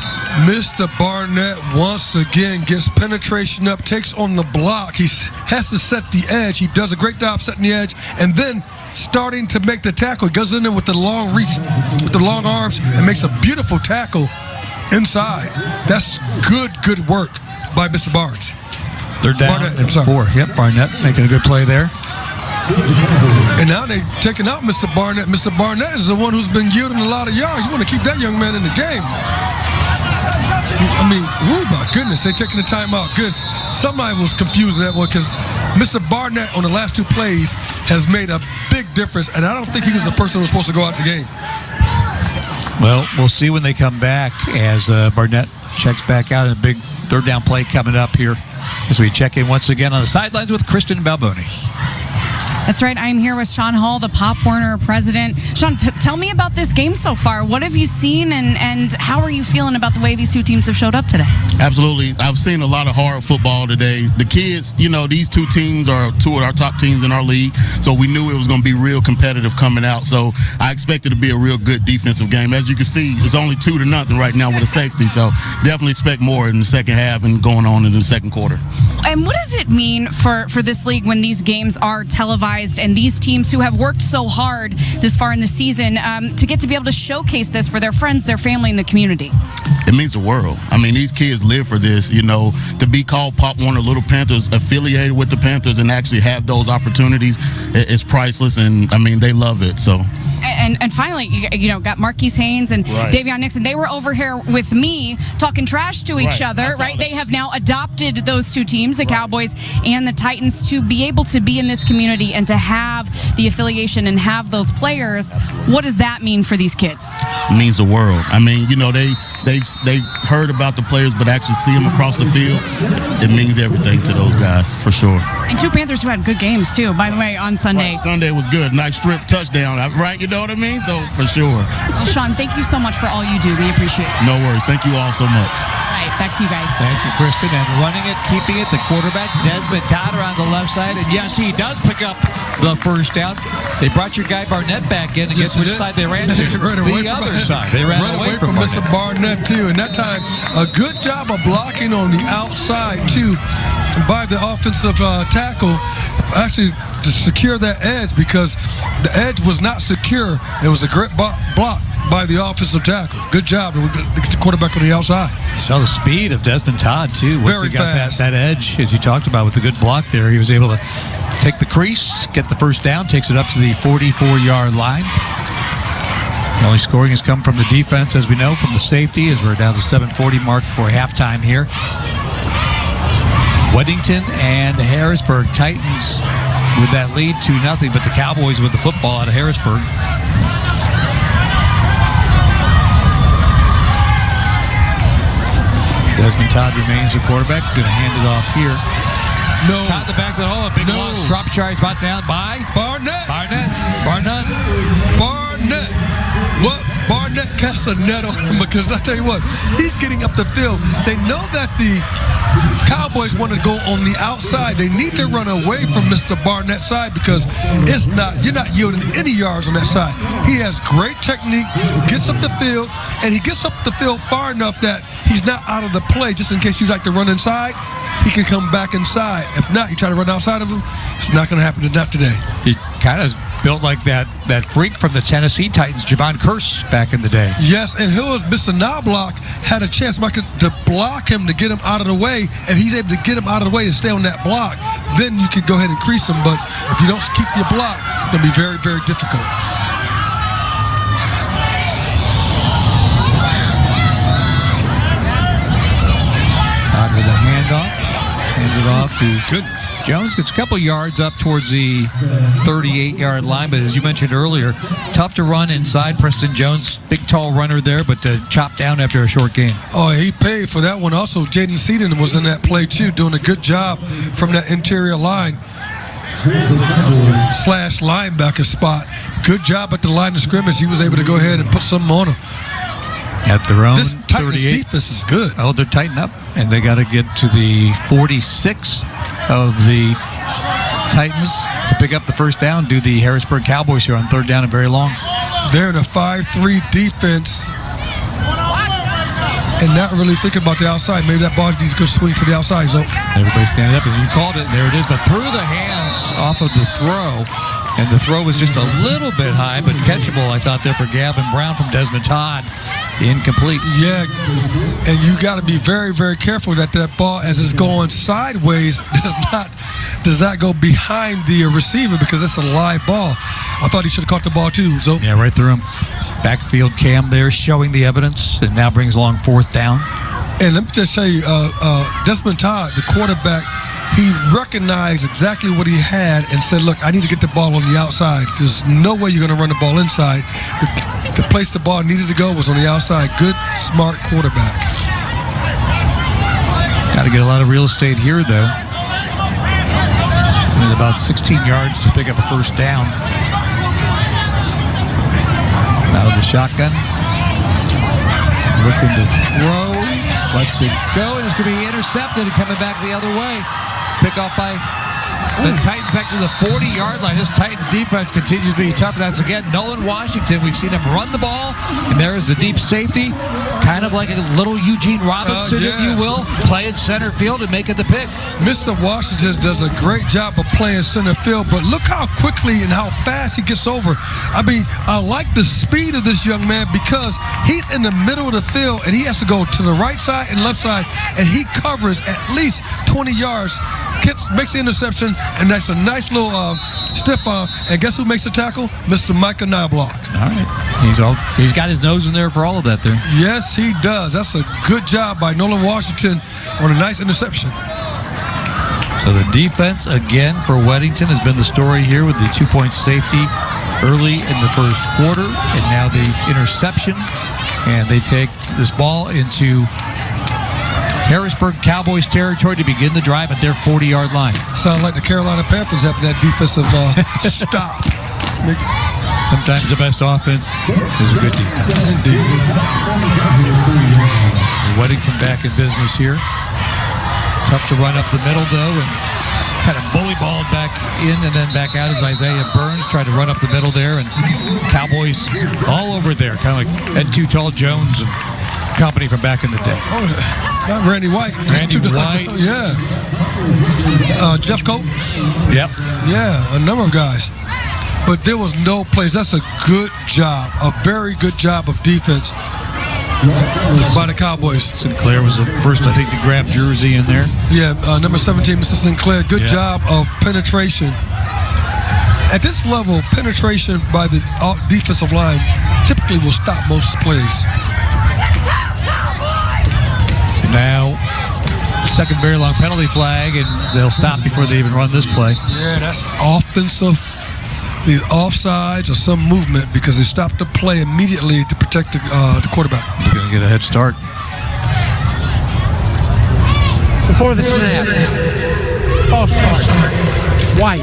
Mr. Barnett once again gets penetration up, takes on the block. He has to set the edge. He does a great job setting the edge, and then starting to make the tackle. He goes in there with the long reach, with the long arms, and makes a beautiful tackle inside. That's good work by Mr. Barnes. They're down at 4. Yep, Barnett making a good play there. And now they're taking out Mr. Barnett. Mr. Barnett is the one who's been yielding a lot of yards. You want to keep that young man in the game. I mean, my goodness, they're taking the time out. Good. Somebody was confused in that one because Mr. Barnett on the last 2 plays has made a big difference, and I don't think he was the person who was supposed to go out the game. Well, we'll see when they come back as Barnett checks back out. A big third down play coming up here as we check in once again on the sidelines with Kristen Balboni. That's right. I'm here with Sean Hall, the Pop Warner president. Sean, tell me about this game so far. What have you seen, and how are you feeling about the way these two teams have showed up today? Absolutely. I've seen a lot of hard football today. The kids, these two teams are 2 of our top teams in our league, so we knew it was going to be real competitive coming out. So I expected it to be a real good defensive game. As you can see, it's only 2-0 right now with a safety, so definitely expect more in the second half and going on in the second quarter. And what does it mean for this league when these games are televised and these teams who have worked so hard this far in the season to get to be able to showcase this for their friends, their family, and the community? It means the world. I mean, these kids live for this, to be called Pop Warner Little Panthers, affiliated with the Panthers, and actually have those opportunities is priceless, and I mean, they love it. So. And finally, got Marquise Haynes and Davion Nixon. They were over here with me talking trash to each other, right? They have now adopted those two teams, the Cowboys and the Titans, to be able to be in this community and to have the affiliation and have those players. What does that mean for these kids? It means the world. I mean, they've heard about the players, but actually see them across the field, it means everything to those guys for sure. And two Panthers who had good games too, by the way, on Sunday. Right. Sunday was good. Nice strip touchdown, right? You know what I mean? So for sure. Well, Sean, thank you so much for all you do. We appreciate it. No worries. Thank you all so much. All right, back to you guys. Thank you, Kristen. And running it, keeping it, the quarterback, Desmond Todd on the left side. And yes, he does pick up the first down. They brought your guy Barnett back in. And guess which side they ran to? The other side. They ran away from Mr. Barnett, too. And that time, a good job of blocking on the outside, too, by the offensive tackle, actually to secure that edge, because the edge was not secure. It was a great block by the offensive tackle. Good job to get the quarterback on the outside. You saw the speed of Desmond Todd, too. Once Very he got fast. That edge, as you talked about, with the good block there, he was able to take the crease, get the first down, takes it up to the 44-yard line. The only scoring has come from the defense, as we know, from the safety, as we're down to the 7:40 mark before halftime here. Weddington and Harrisburg Titans with that lead 2-0, but the Cowboys with the football out of Harrisburg. Desmond Todd remains the quarterback. He's going to hand it off here. No. Caught in the back of the hole. A big loss. Shropshire is brought down by Barnett. Barnett. What? Barnett casts a net on him, because I tell you what, he's getting up the field. They know that the Cowboys want to go on the outside. They need to run away from Mr. Barnett's side, because you're not yielding any yards on that side. He has great technique, gets up the field, and he gets up the field far enough that he's not out of the play, just in case you like to run inside. He can come back inside. If not, you try to run outside of him, it's not going to happen today. He kind of built like that freak from the Tennessee Titans, Javon Curse, back in the day. Yes, and Mr. Knobloch had a chance to block him, to get him out of the way. If he's able to get him out of the way and stay on that block, then you could go ahead and crease him. But if you don't keep your block, it's going to be very, very difficult. Todd with a handoff. Hands it off to Jones. Gets a couple yards up towards the 38-yard line, but as you mentioned earlier, tough to run inside. Preston Jones, big, tall runner there, but chopped down after a short game. Oh, he paid for that one. Also, Jaden Seaton was in that play, too, doing a good job from that interior line / linebacker spot. Good job at the line of scrimmage. He was able to go ahead and put something on him. At their own this Titans 38. defense is good. Oh, they're tightened up, and they got to get to the 46 of the Titans to pick up the first down. Do the Harrisburg Cowboys here on third down and very long. They're in a 5-3 defense and not really thinking about the outside. Maybe that ball needs to go swing to the outside zone. Everybody standing up, and you called it. There it is, but through the hands off of the throw. And the throw was just a little bit high, but catchable, I thought, there for Gavin Brown from Desmond Todd. Incomplete. Yeah, and you got to be very, very careful that ball, as it's going sideways, does not go behind the receiver, because it's a live ball. I thought he should have caught the ball too. So yeah, right through him. Backfield cam there showing the evidence, and now brings along fourth down. And let me just tell you, Desmond Todd, the quarterback, he recognized exactly what he had and said, look, I need to get the ball on the outside. There's no way you're going to run the ball inside. The place the ball needed to go was on the outside. Good, smart quarterback. Got to get a lot of real estate here, though. And about 16 yards to pick up a first down. Out of the shotgun. Looking to throw. Lets it go. And it's going to be intercepted and coming back the other way. Pick off by the Titans back to the 40-yard line. This Titans defense continues to be tough. That's again Nolan Washington. We've seen him run the ball, and there is the deep safety, kind of like a little Eugene Robinson, if you will, playing center field and making the pick. Mr. Washington does a great job of playing center field, but look how quickly and how fast he gets over. I mean, I like the speed of this young man, because he's in the middle of the field, and he has to go to the right side and left side, and he covers at least 20 yards, makes the interception, and that's a nice little stiff arm. And guess who makes the tackle? Mr. Micah Knobloch. All right. He's got his nose in there for all of that there. Yes, he does. That's a good job by Nolan Washington on a nice interception. So the defense, again, for Weddington has been the story here with the two-point safety early in the first quarter, and now the interception And they take this ball into Harrisburg Cowboys territory to begin the drive at their 40-yard line. Sounds like the Carolina Panthers having that defensive stop. Sometimes the best offense is a good defense. Indeed. Weddington back in business here. Tough to run up the middle, though, and kind of bully balled back in and then back out as Isaiah Burns tried to run up the middle there, and Cowboys all over there, kind of like Ed Too Tall Jones and company from back in the day. Oh, not Randy White. Randy White. Yeah. Jeff Colt. Yep. Yeah, a number of guys. But there was no plays. That's a good job, a very good job of defense by the Cowboys. Sinclair was the first, I think, to grab jersey in there. Yeah, number 17, Mr. Sinclair. Good job of penetration. At this level, penetration by the defensive line typically will stop most plays. So now, second very long penalty flag, and they'll stop before they even run this play. Yeah, that's offensive. The offsides or some movement because they stopped the play immediately to protect the quarterback. They're going to get a head start. Before the snap, false start, White.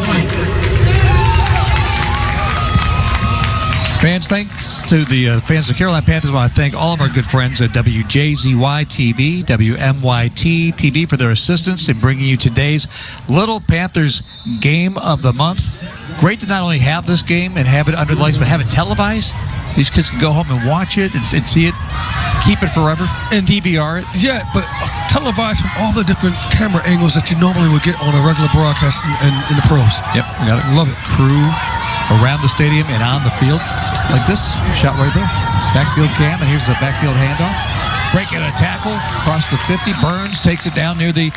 Fans, thanks to the fans of the Carolina Panthers. I want to thank all of our good friends at WJZY TV, WMYT TV for their assistance in bringing you today's Little Panthers Game of the Month. Great to not only have this game and have it under the lights, but have it televised. These kids can go home and watch it and see it, keep it forever, and DVR it. Yeah, but televised from all the different camera angles that you normally would get on a regular broadcast in the pros. Yep, we got it. Love it. Crew around the stadium and on the field. Like this shot right there. Backfield cam, and here's the backfield handoff. Breaking a tackle across the 50. Burns takes it down near the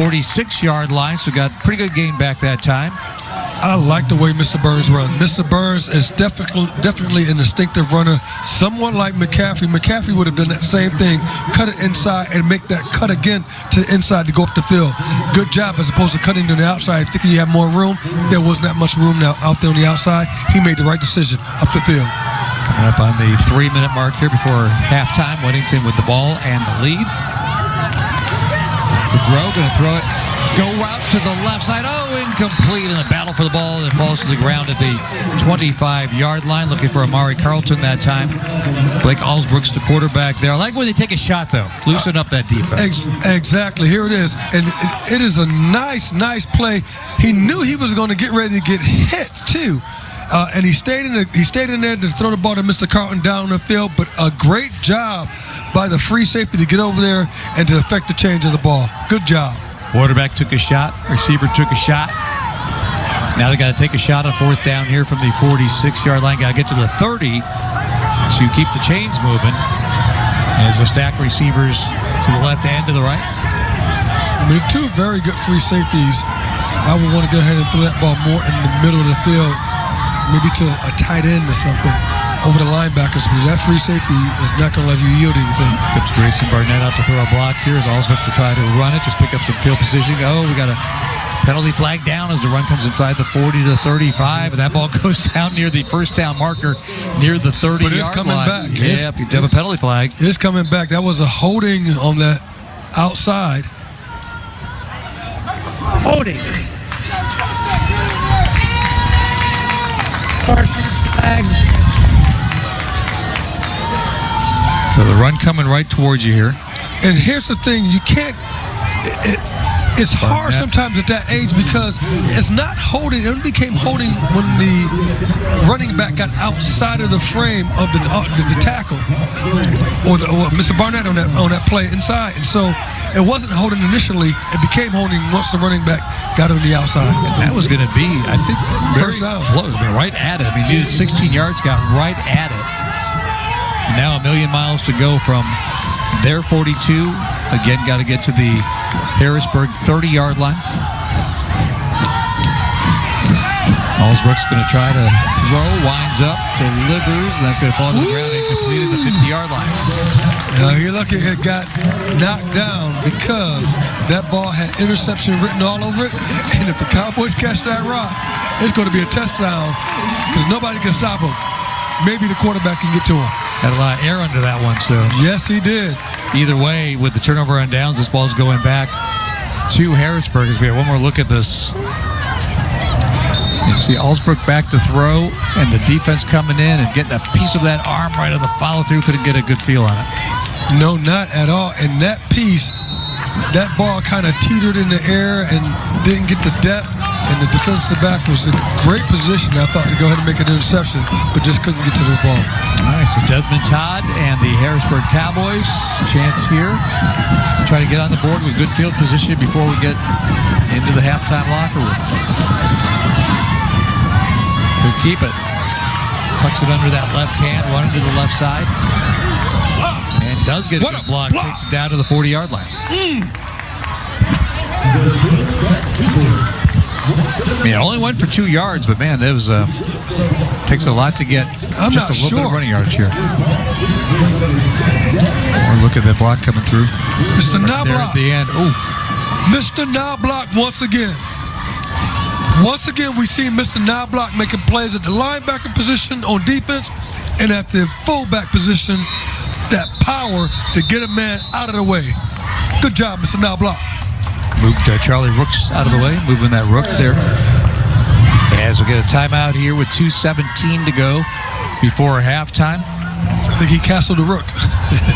46-yard line, so got pretty good gain back that time. I like the way Mr. Burns runs. Mr. Burns is definitely an instinctive runner, somewhat like McCaffrey. McCaffrey would have done that same thing, cut it inside and make that cut again to the inside to go up the field. Good job as opposed to cutting to the outside, thinking you have more room. There wasn't that much room now out there on the outside. He made the right decision up the field. Coming up on the 3-minute mark here before halftime. Weddington with the ball and the lead. To throw, going to throw it. Go out to the left side. Oh, incomplete in the battle for the ball. And it falls to the ground at the 25-yard line. Looking for Amari Carlton that time. Blake Allsbrooks, the quarterback there. I like when they take a shot, though. Loosen up that defense. Exactly. Here it is. And it is a nice play. He knew he was going to get ready to get hit, too. And he stayed in there to throw the ball to Mr. Carlton down the field. But a great job by the free safety to get over there and to affect the change of the ball. Good job. Quarterback took a shot. Receiver took a shot. Now they got to take a shot on fourth down here from the 46-yard line. Got to get to the 30 to keep the chains moving. As a stack receivers to the left and to the right. I mean, two very good free safeties. I would want to go ahead and throw that ball more in the middle of the field, maybe to a tight end or something over the linebackers, because that free safety is not going to let you yield anything. Tips Grayson Barnett out to throw a block here. Is Allswick to try to run it, just pick up some field position. Oh, we got a penalty flag down as the run comes inside the 40 to 35, and that ball goes down near the first down marker near the 30-yard line. But it's coming back. Yep, you have a penalty flag. It's coming back. That was a holding on that outside. Holding. Flag. So the run coming right towards you here. And here's the thing, you can't, it's hard sometimes at that age because it's not holding. It became holding when the running back got outside of the frame of the tackle or Mr. Barnett on that play inside. And so it wasn't holding initially. It became holding once the running back got on the outside. And that was going to be, I think, very first down. Close. I mean, right at it. I mean, needed 16 yards, got right at it. And now a million miles to go from their 42. Again, got to get to the Harrisburg 30-yard line. Allsbrook's going to try to throw, winds up, delivers, and that's going to fall to the ground and complete at the 50-yard line. You're lucky it got knocked down because that ball had interception written all over it. And if the Cowboys catch that rock, it's going to be a touchdown because nobody can stop them. maybe the quarterback can get to him. Had a lot of air under that one, so. Yes, he did. Either way, with the turnover on downs, this ball's going back to Harrisburg as we have one more look at this. You see Allsbrook back to throw, and the defense coming in and getting a piece of that arm right on the follow-through. Couldn't get a good feel on it. No, not at all. And that piece, that ball kind of teetered in the air and didn't get the depth. And the defensive back was in a great position, I thought, to go ahead and make an interception, but just couldn't get to the ball. All right, so Desmond Todd and the Harrisburg Cowboys, chance here to try to get on the board with good field position before we get into the halftime locker room. He'll keep it. Tucks it under that left hand, running to the left side. And does get a good block. Takes it down to the 40-yard line. I mean, it only went for 2 yards, but man, it was takes a lot to get just a little bit of running yardage here. Or look at that block coming through. Mr. Right there at the end. Ooh. Mr. Knobloch once again. Once again, we see Mr. Knobloch making plays at the linebacker position on defense and at the fullback position, that power to get a man out of the way. Good job, Mr. Knobloch. Moved Charlie Rooks out of the way, moving that Rook there. As we get a timeout here with 2:17 to go before halftime. I think he castled the Rook.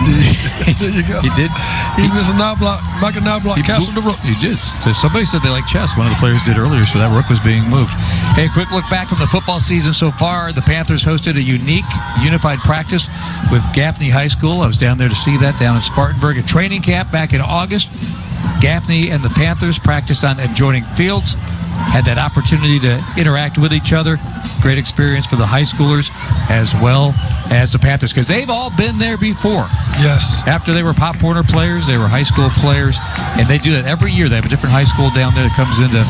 There you go. He did. Mr. Knobloch, Michael Knobloch castled the Rook. He did. So somebody said they like chess. One of the players did earlier, so that Rook was being moved. Hey, quick look back from the football season so far. The Panthers hosted a unique, unified practice with Gaffney High School. I was down there to see that down in Spartanburg at training camp back in August. Gaffney and the Panthers practiced on adjoining fields, had that opportunity to interact with each other. Great experience for the high schoolers as well as the Panthers, because they've all been there before. Yes. After they were Pop Warner players, they were high school players, and they do that every year. They have a different high school down there that comes into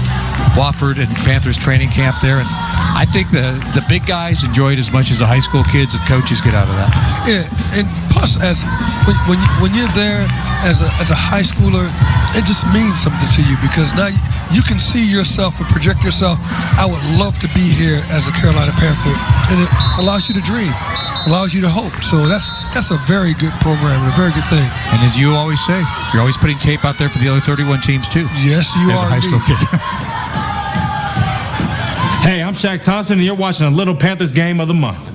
Wofford and Panthers training camp there, and I think the big guys enjoy it as much as the high school kids and coaches get out of that. Yeah, and plus, as when you're there as a high schooler, it just means something to you, because now you can see yourself and project yourself. I would love to be here as a Carolina Panther, and it allows you to dream, allows you to hope. So that's a very good program and a very good thing. And as you always say, you're always putting tape out there for the other 31 teams too. Yes, you as are. A high school kid. Hey, I'm Shaq Thompson, and you're watching a Little Panthers Game of the Month.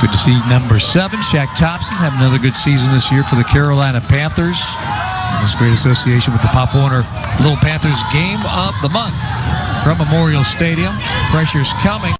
Good to see number 7, Shaq Thompson, have another good season this year for the Carolina Panthers. This great association with the Pop Warner Little Panthers Game of the Month from Memorial Stadium. Pressure's coming.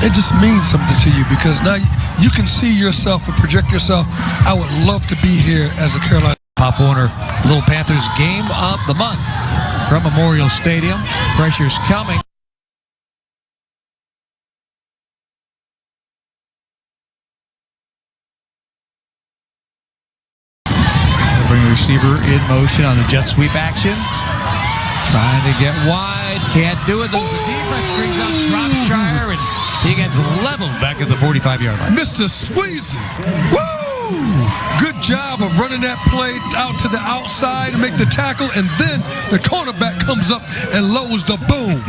It just means something to you, because now you can see yourself and project yourself. I would love to be here as a Carolina Pop Warner Little Panthers Game of the Month from Memorial Stadium. Pressure's coming. Bring the receiver in motion on the jet sweep action. Trying to get wide. Can't do it. The defense brings out Shropshire, and he gets leveled back at the 45-yard line. Mr. Sweezy. Woo! Good job of running that play out to the outside to make the tackle, and then the cornerback comes up and lowers the boom.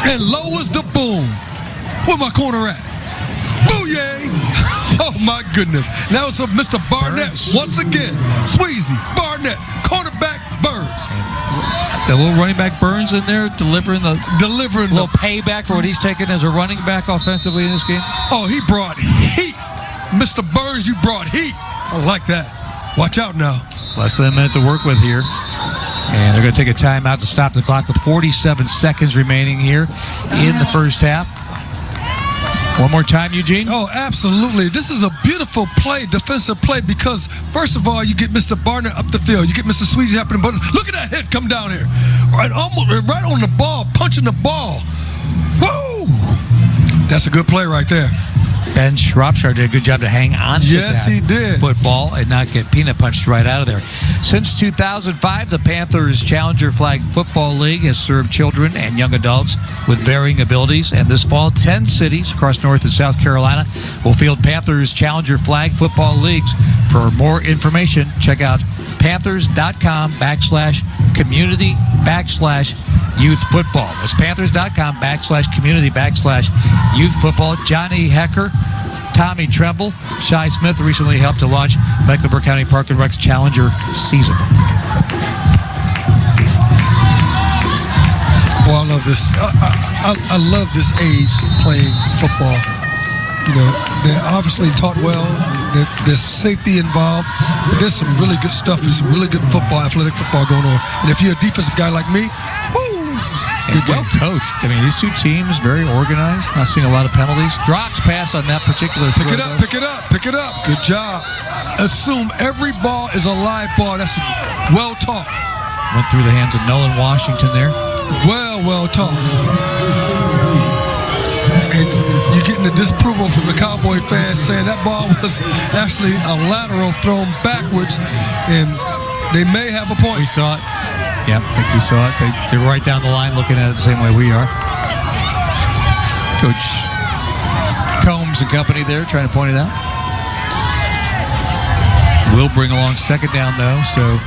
And lowers the boom. Where my corner at? Booyah! Oh, my goodness. Now it's Mr. Barnett once again. Sweezy, Barnett, cornerback, Burns. The little running back Burns in there delivering a little payback for what he's taken as a running back offensively in this game. Oh, he brought heat. Mr. Burns, you brought heat. I like that. Watch out now. Less than a minute to work with here. And they're going to take a timeout to stop the clock with 47 seconds remaining here in the first half. One more time, Eugene. Oh, absolutely. This is a beautiful play, defensive play, because first of all, you get Mr. Barnett up the field. You get Mr. Sweezy happening, but look at that hit come down here. Right on the ball, punching the ball. Woo! That's a good play right there. Ben Shropshire did a good job to hang on to Yes, that he did. football and not get peanut punched right out of there. Since 2005, the Panthers Challenger Flag Football League has served children and young adults with varying abilities. And this fall, 10 cities across North and South Carolina will field Panthers Challenger Flag Football Leagues. For more information, check out panthers.com/community/youth football. That's panthers.com/community/youth football. Johnny Hecker, Tommy Tremble, Shai Smith recently helped to launch Mecklenburg County Park and Rec's Challenger season. Well, I love this. I love this age playing football. You know, they're obviously taught well. There's safety involved, but there's some really good stuff. There's some really good football, athletic football going on. And if you're a defensive guy like me, woo, it's a good well game. coached. I mean, these two teams very organized. Not seeing a lot of penalties. Drops pass on that particular throw. Pick it up, pick it up, pick it up. Good job. Assume every ball is a live ball. That's well taught. Went through the hands of Nolan Washington there. Well taught. And you're getting the disapproval from the Cowboy fans saying that ball was actually a lateral thrown backwards, and they may have a point. We saw it. Yep, I think we saw it. They were right down the line looking at it the same way we are. Coach Combs and company there trying to point it out. Will bring along second down, though, so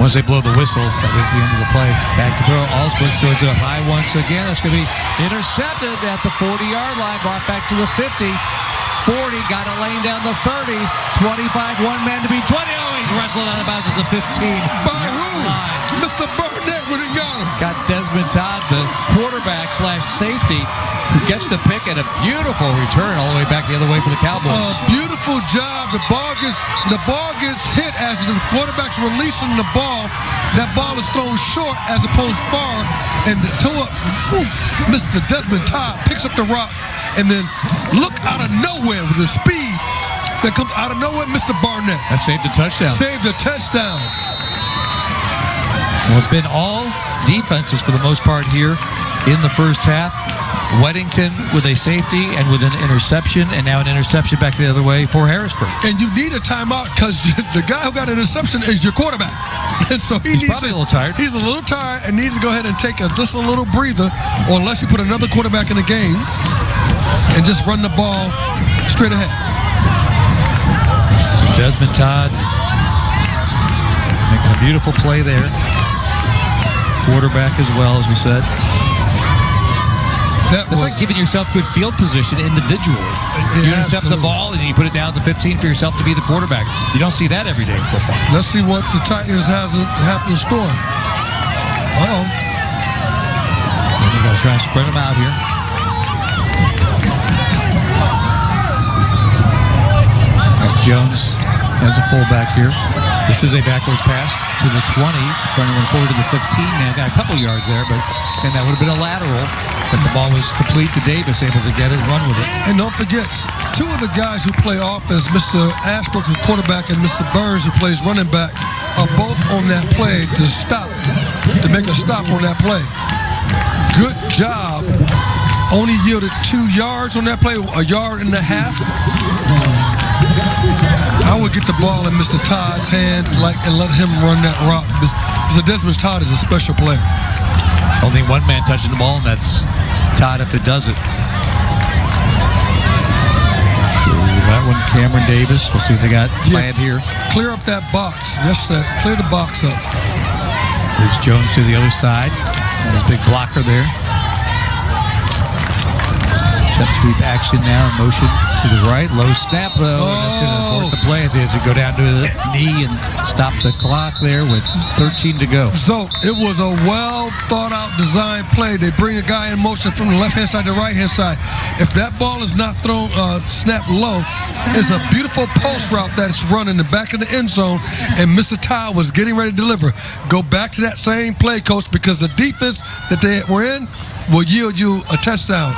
once they blow the whistle, that is the end of the play. Back to throw. Allswitz throws it up high once again. That's going to be intercepted at the 40-yard line. Brought back to the 50. 40, got a lane down the 30. 25, one man to beat 20. Oh, he's wrestled out of bounds at the 15. By who? Mr. Burnett would have got him. Got Desmond Todd, the quarterback/safety, who gets the pick and a beautiful return all the way back the other way for the Cowboys. Beautiful job. The ball gets hit as the quarterback's releasing the ball. That ball is thrown short as opposed to far. And so Mr. Desmond Todd picks up the rock and then look out of nowhere with the speed that comes out of nowhere, Mr. Barnett. That saved a touchdown. Saved a touchdown. Well, it's been all defenses for the most part here in the first half. Weddington with a safety and with an interception, and now an interception back the other way for Harrisburg. And you need a timeout because the guy who got an interception is your quarterback. And so he's probably a little tired. He's a little tired and needs to go ahead and take just a little breather, or unless you put another quarterback in the game and just run the ball straight ahead. So Desmond Todd making a beautiful play there. Quarterback as well, as we said. It's like giving yourself good field position individually. You intercept the ball and you put it down to 15 for yourself to be the quarterback. You don't see that every day in football. Let's see what the Titans have in store. Uh-oh. And you got to try and spread them out here. Jones as a fullback here. This is a backwards pass to the 20, trying to run forward to the 15. Now got a couple yards there, but then that would have been a lateral. But the ball was complete to Davis, able to get it, run with it. And don't forget, two of the guys who play offense, Mr. Ashbrook, who quarterback, and Mr. Burns, who plays running back, are both on that play to make a stop on that play. Good job. Only yielded 2 yards on that play, a yard and a half. I would get the ball in Mr. Todd's hands and let him run that route. Mr. Desmond Todd is a special player. Only one man touching the ball, and that's Todd if it does it. So that one, Cameron Davis. We'll see what they got planned here. Clear up that box. Yes, sir. Clear the box up. There's Jones to the other side. There's a big blocker there. Jet sweep action now in motion to the right. Low snap, though. And that's going to abort the play as he has to go down to the knee and stop the clock there with 13 to go. So it was a well thought out design play. They bring a guy in motion from the left hand side to the right hand side. If that ball is not thrown, snapped low, it's a beautiful post route that's run in the back of the end zone, and Mr. Todd was getting ready to deliver. Go back to that same play, coach, because the defense that they were in will yield you a touchdown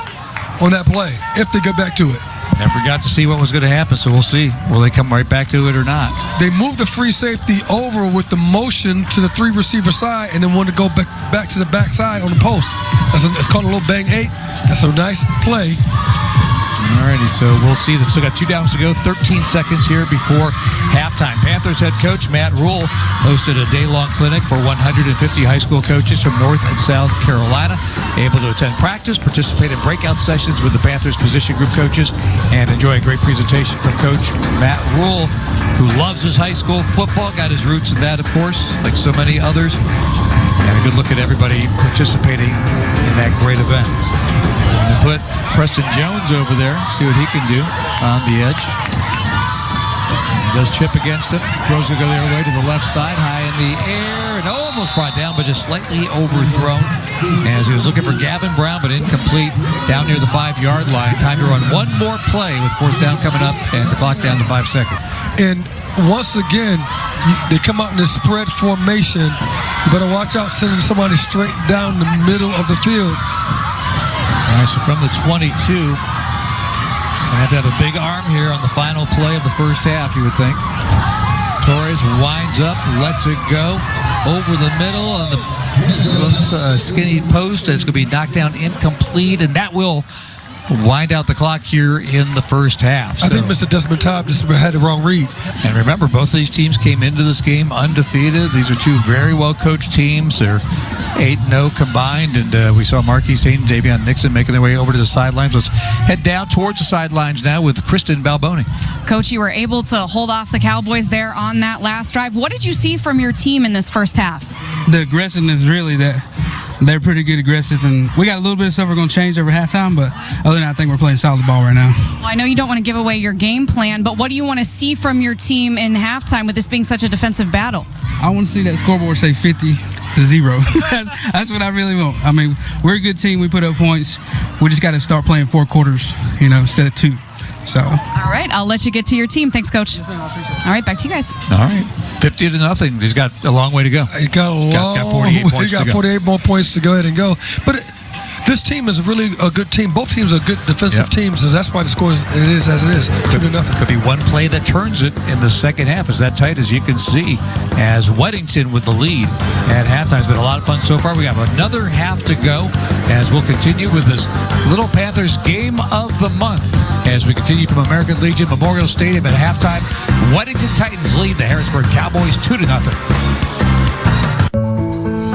on that play if they get back to it. Never got to see what was going to happen, so we'll see. Will they come right back to it or not? They moved the free safety over with the motion to the 3 receiver side and then wanted to go back to the back side on the post. It's called a little bang 8. That's a nice play Alrighty, so we'll see. They still got 2 downs to go, 13 seconds here before halftime. Panthers head coach Matt Rule hosted a day-long clinic for 150 high school coaches from North and South Carolina, able to attend practice, participate in breakout sessions with the Panthers position group coaches, and enjoy a great presentation from Coach Matt Rule, who loves his high school football, got his roots in that, of course, like so many others. And a good look at everybody participating in that great event. And put Preston Jones over there, see what he can do on the edge. He does chip against it. Throws to go the other way to the left side, high in the air, and almost brought down, but just slightly overthrown. As he was looking for Gavin Brown, but incomplete down near the 5-yard line. Time to run one more play with 4th down coming up and the clock down to 5 seconds. And once again, they come out in this spread formation. You better watch out sending somebody straight down the middle of the field. All right, so from the 22, they have to have a big arm here on the final play of the first half, you would think. Torres winds up, lets it go over the middle on the skinny post. It's going to be knocked down incomplete, and that will wind out the clock here in the first half. I think Mr. Desmond Todd just had the wrong read. And remember, both of these teams came into this game undefeated. These are two very well-coached teams. They're 8-0 combined, and we saw Marquis St. and Davion Nixon making their way over to the sidelines. Let's head down towards the sidelines now with Kristen Balboni. Coach, you were able to hold off the Cowboys there on that last drive. What did you see from your team in this first half? The aggressiveness, really, that they're pretty good aggressive, and we got a little bit of stuff we're going to change over halftime, but other than that, I think we're playing solid ball right now. Well, I know you don't want to give away your game plan, but what do you want to see from your team in halftime with this being such a defensive battle? I want to see that scoreboard say 50-0. That's what I really want. I mean, we're a good team. We put up points. We just got to start playing 4 quarters, instead of 2. So. All right, I'll let you get to your team. Thanks, Coach. All right, back to you guys. All right. 50-0. He's got a long way to go. He got a long got 48 points. He got 48 more points to go ahead and go. But this team is really a good team. Both teams are good defensive teams, so that's why the score is as it is. 2-0. Could be one play that turns it in the second half. It's that tight, as you can see, as Weddington with the lead at halftime. It's been a lot of fun so far. We have another half to go as we'll continue with this Little Panthers Game of the Month as we continue from American Legion Memorial Stadium at halftime. Weddington Titans lead the Harrisburg Cowboys 2-0.